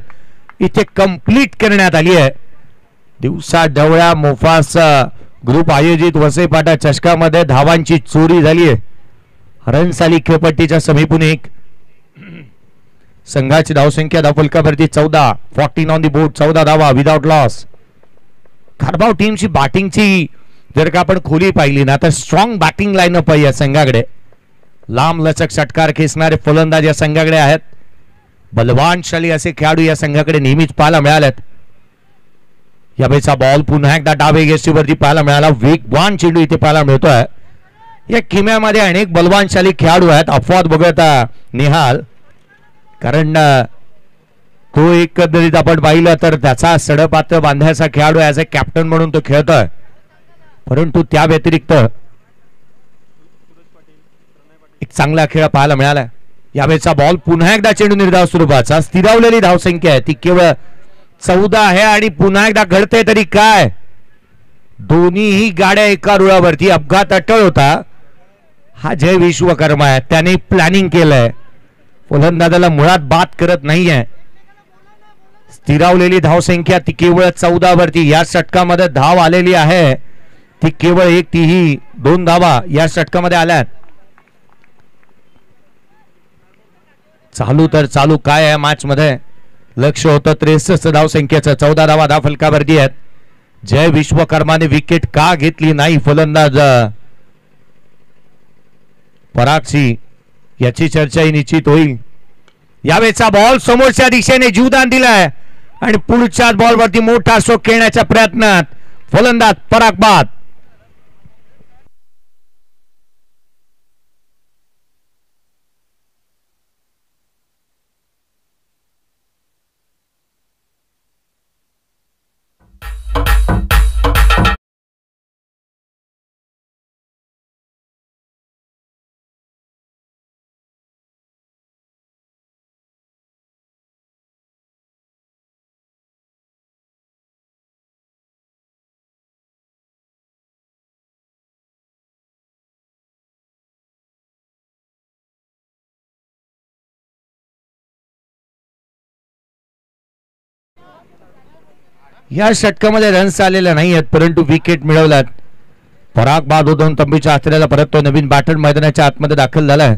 इथे कंप्लीट करण्यात आली आहे. दिवसा ढवळ्या मोफास ग्रुप आयोजित वसईपाटा चषकामध्ये धावांची चोरी झाली आहे. रनसाली खेळपट्टीच्या समीपून एक. संघाची धावसंख्या धावफलकावरती 14 ऑन दी बोर्ड. 14 धावा विदाउट लॉस. खारबाव टीमची बॅटिंगची जर का आपण खोली पाहिली ना तर स्ट्रॉंग बॅटिंग लाईनअप आहे या संघाकडे. लांब लचक षटकार खेचणारे फलंदाज या संघाकडे आहेत. बलवानशाली असे खेळाडू या संघाकडे नेहमीच पाहायला मिळालेत. यावेळेचा बॉल पुन्हा एकदा डावे गेस्टीवरती पाहायला मिळाला. वेगवान चेंडू इथे पाहायला मिळतोय. या किम्यामध्ये अनेक बलवानशाली खेळाडू आहेत. अपवाद बघता निहाल, कारण तो एकंदरीत आपण पाहिलं तर त्याचा सडपात्र बांधायचा खेळाडू ऍज अ कॅप्टन म्हणून तो खेळतोय. परंतु त्या व्यतिरिक्त एक चांगला खेळ पाहायला मिळाला. यावेळेचा बॉल पुन्हा एकदा चेंडू निर्धाव स्वरूपाचा. स्थिरावलेली धावसंख्या आहे ती केवळ 14 आहे आणि पुन्हा एकदा घडते तरी काय. दोन्हीही गाड्या एका रुळावरती. अपघात अटळ होता. हा जय विश्वकर्मा आहे, त्याने प्लॅनिंग केलंय. फलंदाजाला मुळात बाद करत नाहीये. स्थिरावलेली धावसंख्या ती केवळ 14 वरती. या षटकामध्ये धाव आलेली आहे ती केवळ एक. तीही 2 धावा या षटकामध्ये आल्यात. चालू तर चालू काय आहे मॅच मध्ये. लक्ष होतं 63 धावसंख्येचं. 14 धावा धाव फलकावरती आहेत. जय विश्वकर्माने विकेट का घेतली नाही फलंदाज परागशी याची चर्चाही निश्चित होईल. यावेळेचा बॉल समोरच्या दिशेने जीवदान दिलाय आणि पुढच्याच बॉलवरती मोठा स्ट्रोक खेळण्याच्या प्रयत्नात फलंदाज पराग बाद. या षटकामध्ये रन्स आलेले नाही आहेत परंतु विकेट मिळवल्यात. पराग बाद होऊन तंबीच्या आश्रयाला परत तो नवीन बॅटर मैदानाच्या आतमध्ये दाखल झालाय.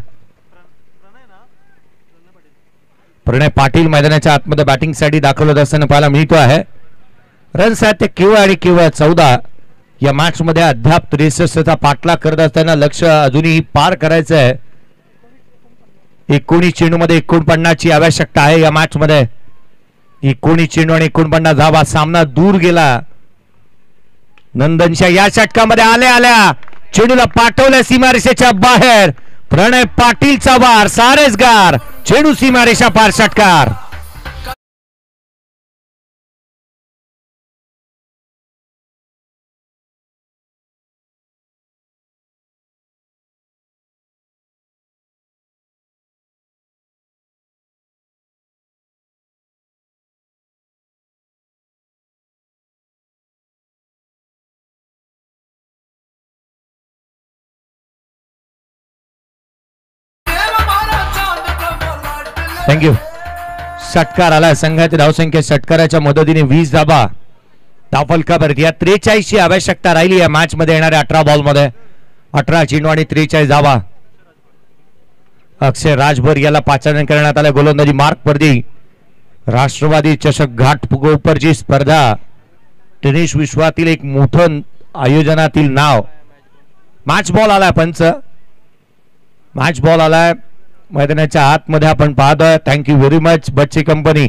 प्रणय पाटील मैदानाच्या आतमध्ये बॅटिंग साठी दाखल होत असताना पाहायला मिळतो आहे. रन्स आहेत ते केवळ आणि केवळ 14. या मॅच मध्ये अद्याप 63चा पाठलाग करत असताना लक्ष अजूनही पार करायचं आहे. 19 चेंडूमध्ये 49 ची आवश्यकता आहे. या मॅच मध्ये 19 चेंडू आणि 49 धावा. सामना दूर गेला. नंदनच्या या षटकामध्ये आल्या चेंडूला पाठवल्या सीमारेषेच्या बाहेर. प्रणय पाटीलचा वार सारेसगार. चेंडू सीमारेषा पार षटकार. थँक्यू. षटकार आला. संघाची धावसंख्या षटकाराच्या मदतीने 20 धाबा. धावफलकावरती या 43 ची आवश्यकता राहिली या मॅच मध्ये येणाऱ्या 18 बॉल मध्ये. 18 चेंडू आणि 43 धावा. अक्षय राजभर याला पाचारण करण्यात आलं. गोलंदाजी मार्क वरती. राष्ट्रवादी चषक घाटकोपरची स्पर्धा टेनिस विश्वातील एक मोठं आयोजनातील नाव. मॅच बॉल आलाय. पंच मॅच बॉल आलाय मैदानाच्या आतमध्ये आपण पाहतोय. थँक्यू व्हेरी मच बच्चे कंपनी.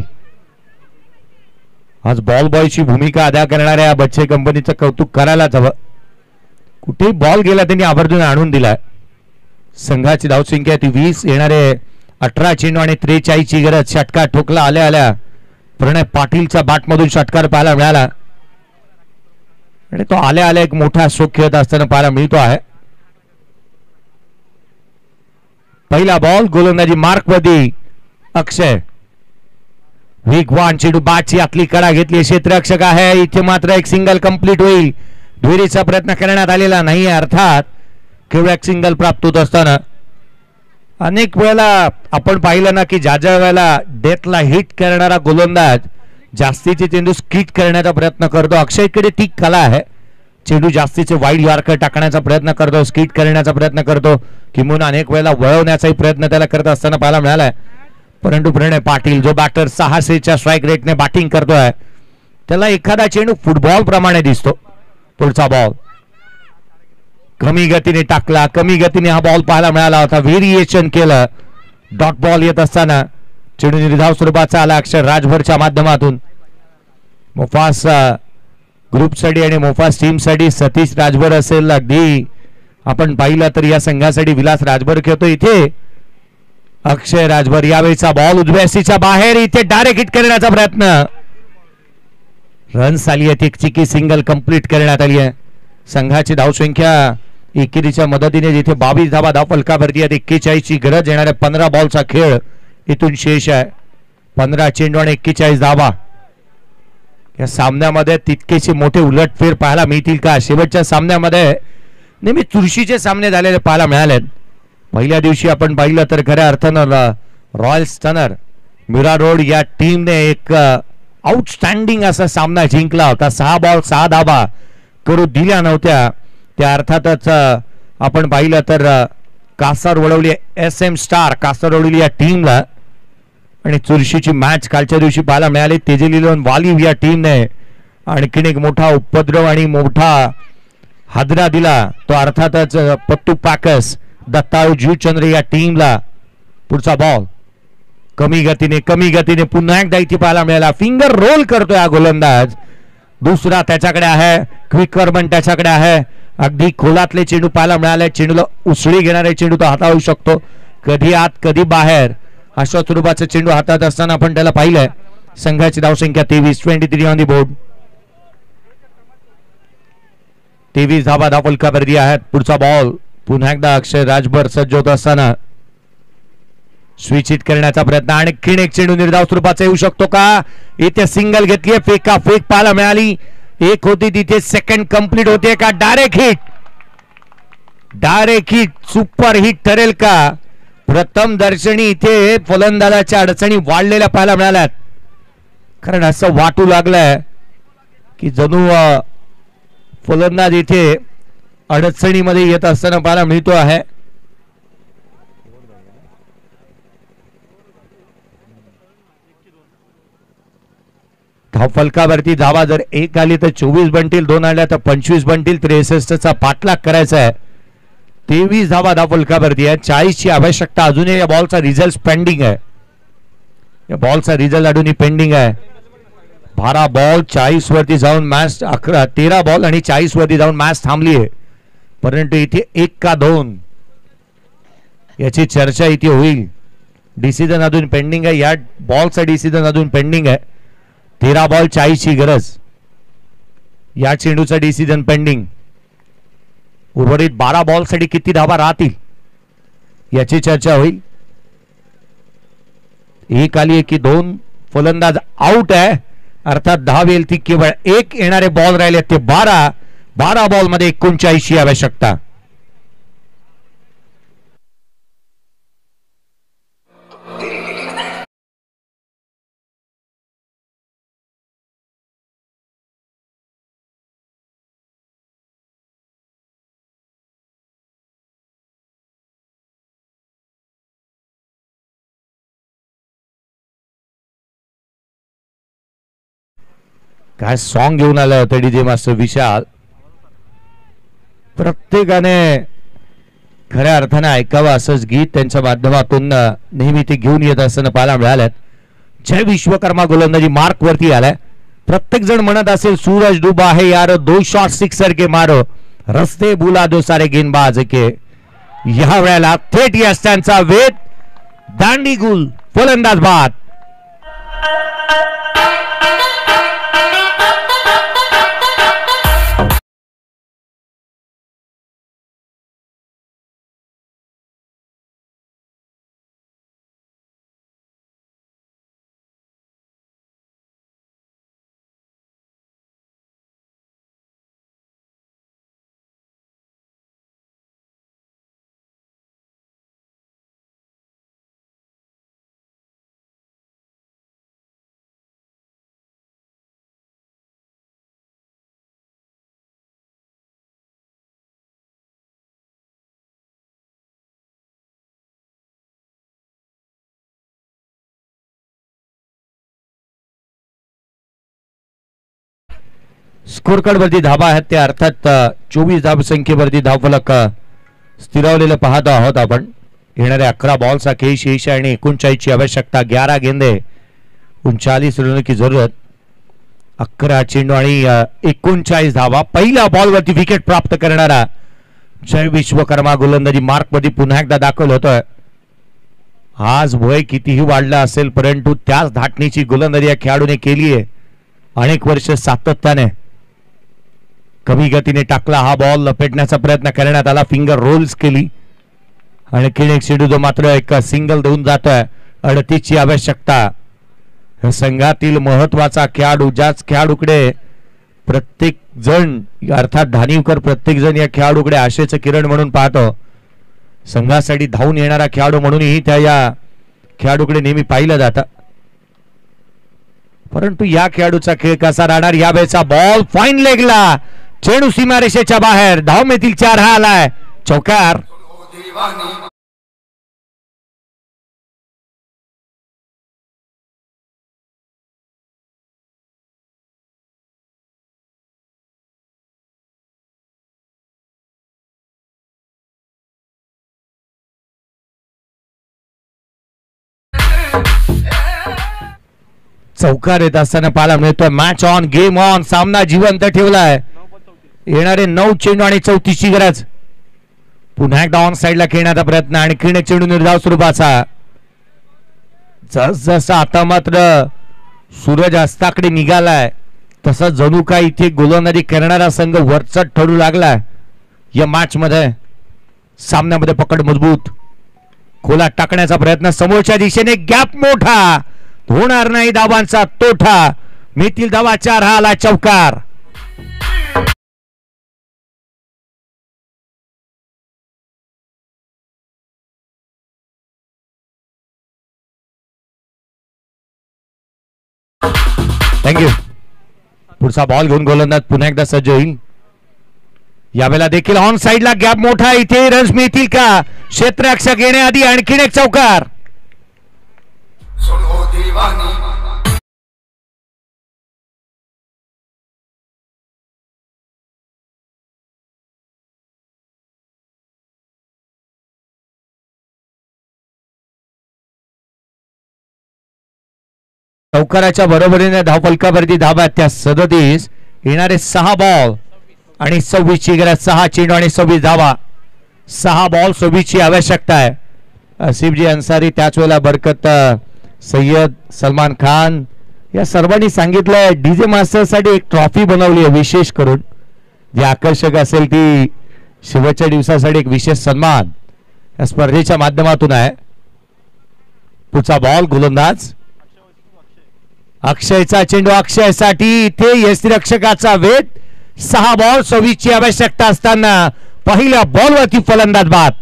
आज बॉल बॉयची भूमिका अदा करणाऱ्या बच्चे कंपनीचं कौतुक करायलाच हवं. कुठेही बॉल गेला त्यांनी आवर्जून आणून दिलाय. संघाची धावसंख्या ती 20. येणारे 18 चेंडू आणि 43 ची गरज. षटकार ठोकला आल्या प्रणय पाटीलच्या बॅटमधून षटकार पाहायला मिळाला आणि तो आल्या एक मोठा स्ट्रोक खेळत असताना पाहायला मिळतो आहे. पहिला बॉल. गोलंदाजी मार्क वरती अक्षय. वेगवान चेंडू बाटची आतली कडा घेतली. क्षेत्ररक्षक आहे. इथे मात्र एक सिंगल कंप्लीट होईल. दुहेरीचा प्रयत्न करण्यात आलेला नाही. अर्थात केवळ एक सिंगल प्राप्त होत असताना अनेक वेळेला आपण पाहिलं ना की ज्या वेळेला डेथला हिट करणारा गोलंदाज जास्तीचे चेंडू स्किट करण्याचा प्रयत्न करतो. अक्षयकडे ती कला आहे. चेंडू जास्तीचे वाईड यॉर्कर टाकण्याचा प्रयत्न करतो. स्किट करण्याचा प्रयत्न करतो. किंवा अनेक वेळेला वळवण्याचाही प्रयत्न त्याला करत असताना पाहायला मिळालाय. परंतु प्रणय पाटील जो बॅटर 600च्या स्ट्राईक रेटने बॅटिंग करतोय त्याला एखादा चेंडू फुटबॉल प्रमाणे दिसतो. पुढचा बॉल कमी गतीने टाकला. कमी गतीने हा बॉल पाहायला मिळाला होता. व्हेरिएशन केलं. डॉट बॉल येत असताना चेंडू निर्धाव स्वरूपाचा आला अक्षर राजभरच्या माध्यमातून. मुफास ग्रुपसाठी आणि मुफास टीमसाठी सतीश राजभर असेल. अगदी आपण पाहिलं तर या संघासाठी विलास राजभर खेळतो. इथे अक्षय राजभर. यावेळीचा बॉल उजव्यासीच्या बाहेर. इथे डायरेक्ट हिट करण्याचा प्रयत्न. रन्स आली आहेत. एक चिकी सिंगल कंप्लीट करण्यात आली आहे. संघाची धावसंख्या एकेरीच्या मदतीने जिथे 22 धावा धावफलकावरती आहेत. 41 ची गरज. येणाऱ्या 15 बॉलचा खेळ इथून शेष आहे. 15 चेंडू आणि 41 धावा. या सामन्यामध्ये तितकेसे मोठे उलटफेर पाहायला मिळतील का? शेवटच्या सामन्यामध्ये नेहमी चुरशीचे सामने झालेले पाहायला मिळालेत. पहिल्या दिवशी आपण पाहिलं तर खऱ्या अर्थानं रॉयल स्टनर मीरा रोड या टीमने एक आउटस्टँडिंग असा सामना जिंकला होता. 6 बॉल 6 धावा करू दिल्या नव्हत्या. त्या अर्थातच आपण पाहिलं तर कासार वडवली SM स्टार कासार वडवली या टीमला. आणि चुरशीची मॅच कालच्या दिवशी पाहायला मिळाली. तेजलीलोन वालीव या टीमने आणखीन एक मोठा उपद्रव आणि मोठा हादरा दिला तो अर्थातच पट्टू पाकस दत्ताळू जीवचंद्र या टीमला. पुढचा बॉल कमी गतीने पुन्हा एकदा इथे पाहायला मिळाला. फिंगर रोल करतोय हा गोलंदाज. दुसरा त्याच्याकडे आहे, क्विक पण त्याच्याकडे आहे. अगदी खोलातले चेंडू पाहायला मिळाले. चेंडूला उसळी घेणारे चेंडू तो हाताळू शकतो, कधी आत कधी बाहेर अशा स्वरूपाचा चेंडू हातात असताना आपण त्याला पाहिलंय. संघाची धावसंख्या 23 ऑन दी बोर्ड. 23 धावा फलकावरती आहेत. पुढचा बॉल पुन्हा एकदा अक्षय राजभर सज्ज होत असताना स्विच हिट करण्याचा प्रयत्न. आणखीन एक चेंडू निर्धाव स्वरूपाचा येऊ शकतो का? इथे सिंगल घेतलीये, फेक पाहायला मिळाली. एक होती तिथे सेकंड कंप्लीट होते का? डायरेक्ट हिट सुपर हिट ठरेल का? प्रथम दर्शनी इथे फलंदाजाच्या अडचणी वाढलेल्या पाहायला मिळाल्यात. कारण असं वाटू लागलंय की जणू फलंदाज इथे अडचणीमध्ये येत असताना पाहायला मिळतो आहे. फलकावरती धावा जर एक आली तर 24 बनतील, 2 आल्या तर 25 बनतील. 63चा पाठलाग करायचा आहे. 23 धावा फलकावरती आहे. 40 ची आवश्यकता अजूनही. या बॉलचा रिझल्ट पेंडिंग आहे. या बॉलचा रिझल्ट अजूनही पेंडिंग आहे. 12 बॉल 40 वरती जाऊन मॅच 13 बॉल आणि 40 वरती जाऊन मॅच थांबली आहे. परंतु इथे 1 का 2 याची चर्चा इथे होईल. डिसिजन अजून पेंडिंग आहे. या बॉलचा डिसिजन अजून पेंडिंग आहे. 13 बॉल 40 ची गरज. या चेंडूचा डिसिजन पेंडिंग. उर्वरित 12 बॉल साठी किती धावा राहतील याची चर्चा होईल. 1 आली की 2 फलंदाज आउट आहे. अर्थात धाव येईल ती केवळ 1. येणारे बॉल राहिले ते 12 बॉल मध्ये 39 ची आवश्यकता. काय सॉन्ग घेऊन आलं होतं डीजे मास्टर विशाल. प्रत्येकाने खऱ्या अर्थाने ऐकावं असंच गीत त्यांच्या माध्यमातून नेहमी ते घेऊन येत असताना पाहायला मिळाल्यात. जय विश्वकर्मा गोलंदाजी मार्क वरती आलाय. प्रत्येक जण म्हणत असेल सूरज डुबा है यार, 2 शॉट सिक्सर के मारो, रस्ते बुला दो सारे गेंदबाज के. या वेळेला थेट यष्टांचा वेध, दांडी गुल, फलंदाज बाद. स्कोर कार्ड वरती धाबा आहेत ते अर्थात 24 धाव संख्येवरती धावफलक स्थिरावलेलं पाहत आहोत आपण. येणाऱ्या 11 बॉल्स 81 आणि 39 ची आवश्यकता. 11 गेंदे 39 रनों की जरूरत. 11 चेंडू आणि 39 धावा. पहिल्या बॉल वरती विकेट प्राप्त करणारा जय विश्वकर्मा गोलंदाजी मार्क मध्ये पुन्हा एकदा दाखल होतोय. आज वय कितीही वाढला असेल परंतु त्याच धाटणीची गोलंदाजी या खेळाडूने केली आहे. अनेक वर्ष सातत्याने कमी गतीने टाकला हा बॉल. लपेटण्याचा प्रयत्न करण्यात आला. फिंगर रोल्स केली. आणखीन एक चेंडू जो मात्र एक सिंगल देऊन जातोय. 38 ची आवश्यकता. संघातील महत्वाचा खेळाडू, ज्याच खेळाडूकडे प्रत्येक जण अर्थात धानिवकर प्रत्येक जण या खेळाडूकडे आशेचं किरण म्हणून पाहतो. संघासाठी धावून येणारा खेळाडू म्हणूनही त्या या खेळाडूकडे नेहमी पाहिलं जातं. परंतु या खेळाडूचा खेळ कसा राहणार? या वेळेचा बॉल फाईन लेगला, चेंडू सीमारेषेच्या बाहेर. धाव मिळतील 4. हा आलाय चौकार. चौकार येत असताना पाहायला मिळतोय. मॅच ऑन, गेम ऑन, सामना जिवंत ठेवलाय. येणारे 9 चेंडू आणि 34ची गरज. पुन्हा एकदा ऑन साईडला खेळण्याचा प्रयत्न, आणखीन एक चेंडू निर्धाव स्वरूपाचा. जस आता मात्र सूरज अस्ताकडे निघालाय तसा जणू काय इथे गोलंदाजी करणारा संघ वरचढ ठरू लागलाय. या मॅच मध्ये सामन्यामध्ये पकड मजबूत, खोला टाकण्याचा प्रयत्न, समोरच्या दिशेने गॅप मोठा, होणार नाही धावांचा तोठा. मिळतील धावा 4, हा आला चौकार. थँक्यू. पुढचा बॉल घेऊन गोलंदाज पुन्हा एकदा सज्ज होईल. यावेळेला देखील ऑन साइडला गॅप मोठा, इथे रन्स मिळतील का? क्षेत्ररक्षक येण्याआधी आणखीन एक चौकार. चौकाराच्या बरोबरीने धावफलकावरती धाबा त्या 37. येणारे 6 बॉल आणि 26ची गरज. 6 चेंडू आणि 26 धावा. 6 बॉल 26ची आवश्यकता आहे. आसिफजी अन्सारी, त्याच वेळेला बरकत सय्यद, सलमान खान या सर्वांनी सांगितलंय डीजे मास्टर साठी एक ट्रॉफी बनवली आहे विशेष करून, जी आकर्षक असेल ती शेवटच्या दिवसासाठी एक विशेष सन्मान या स्पर्धेच्या माध्यमातून आहे. पुढचा बॉल गोलंदाज अक्षयचा चेंडू, अक्षयसाठी इथे यष्टिरक्षकाचा वेध. 6 बॉल 26ची आवश्यकता असताना पहिल्या बॉलवरती फलंदाज बाद.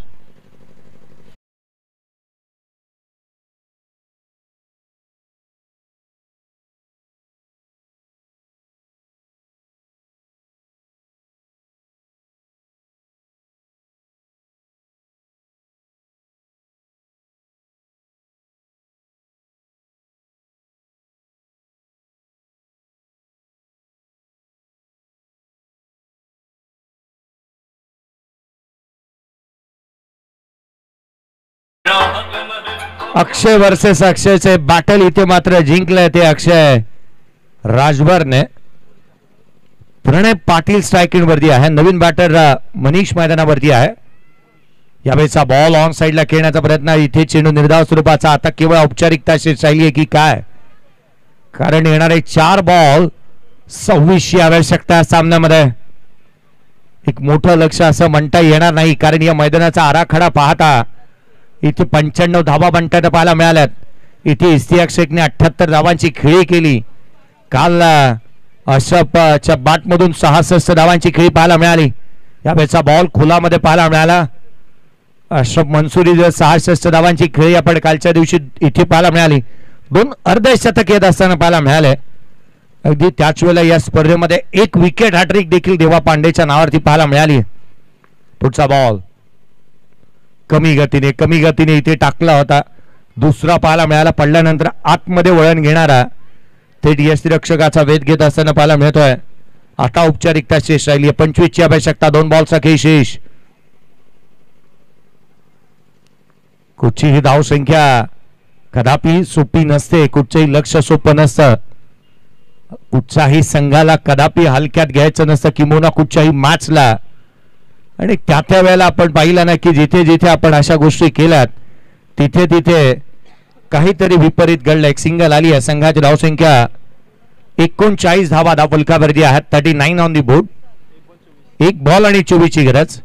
अक्षय वर्सेस अक्षयचे बॅटल इथे मात्र जिंकलंय ते अक्षय राजभरने. प्रणय पाटील स्ट्रायकिंग वरती आहे. नवीन बॅटर मनीष मैदानावरती आहे. यावेळेचा बॉल ऑन साइडला खेळण्याचा प्रयत्न, इथे चेंडू निर्धाव स्वरूपाचा. आता केवळ औपचारिकता राहिली आहे की काय? कारण येणारे 4 बॉल 26ची आवश्यकता सामन्यामध्ये. एक मोठं लक्ष असं म्हणता येणार नाही, कारण या मैदानाचा आराखडा पाहता इथे 95 धावा बनताना पाहायला मिळाल्यात. इथे इश्तियाक शेखने 78 धावांची खेळी केली. काल अशरफच्या बॅटमधून 66 धावांची खेळी पाहायला मिळाली. यावेळेचा बॉल खुलामध्ये पाहायला मिळाला. अशरफ मंसूरी 66 धावांची खेळी आपण कालच्या दिवशी इथे पाहायला मिळाली. 2 अर्धशतक येत असताना पाहायला मिळाले. अगदी त्याच वेळेला या स्पर्धेमध्ये 1 विकेट हॅट्रिक देखील देवा पांडेच्या नावावरती पाहायला मिळाली. पुढचा बॉल कमी गतीने इथे टाकला होता. दुसरा पाहायला मिळाला. पडल्यानंतर आतमध्ये वळण घेणारा थेट यष्टिरक्षकाचा वेध घेत असताना पाहायला मिळतोय. आता औपचारिकता शेष राहिली. 25ची आवश्यकता. 2 बॉलचा खेळ शेष. कुठचीही धाव संख्या कदापि सोपी नसते. कुठचंही लक्ष सोपं नसतं. कुठच्याही संघाला कदापि हलक्यात घ्यायचं नसतं, किंबहुना कुठच्याही मॅचला. आणि त्या वेळेला आपण पाहिलं ना की जिथे जिथे आपण अशा गोष्टी केल्यात तिथे तिथे काहीतरी विपरीत घडलं. एक सिंगल आली आहे. संघाची धावसंख्या 39 धावा धावफलकावरती आहेत. 39 ऑन दी बोर्ड. 1 बॉल आणि 24ची गरज.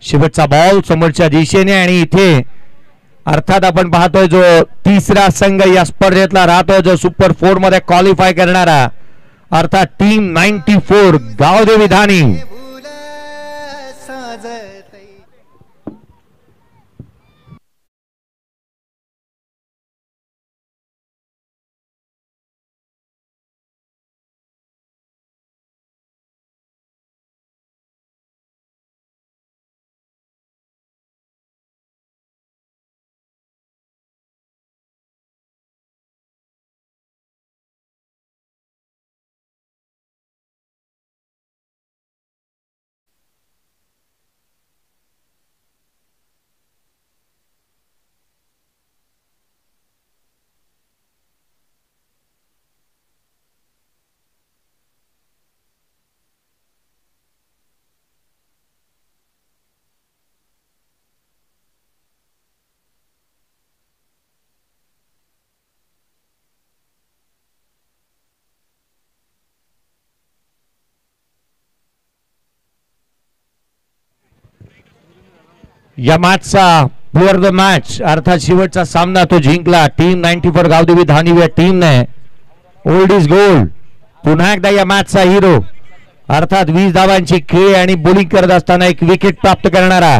शेवटचा बॉल समोरच्या दिशेने, आणि इथे अर्थात आपण पाहतोय जो तिसरा संघ या स्पर्धेतला राहतोय, जो सुपर 4 मध्ये क्वालिफाय करणारा, अर्थात टीम 94 गावदेवी धानी. या मॅचचा प्लेअर ऑफ द मॅच अर्थात शेवटचा सामना तो जिंकला टीम 94 गावदेवी धानिव या टीमने. ओल्ड इज गोल्ड पुन्हा एकदा या मॅचचा हिरो अर्थात 20 धावांची खेळी आणि बॉलिंग करत असताना एक विकेट प्राप्त करणारा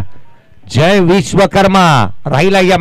जय विश्वकर्मा राहिला या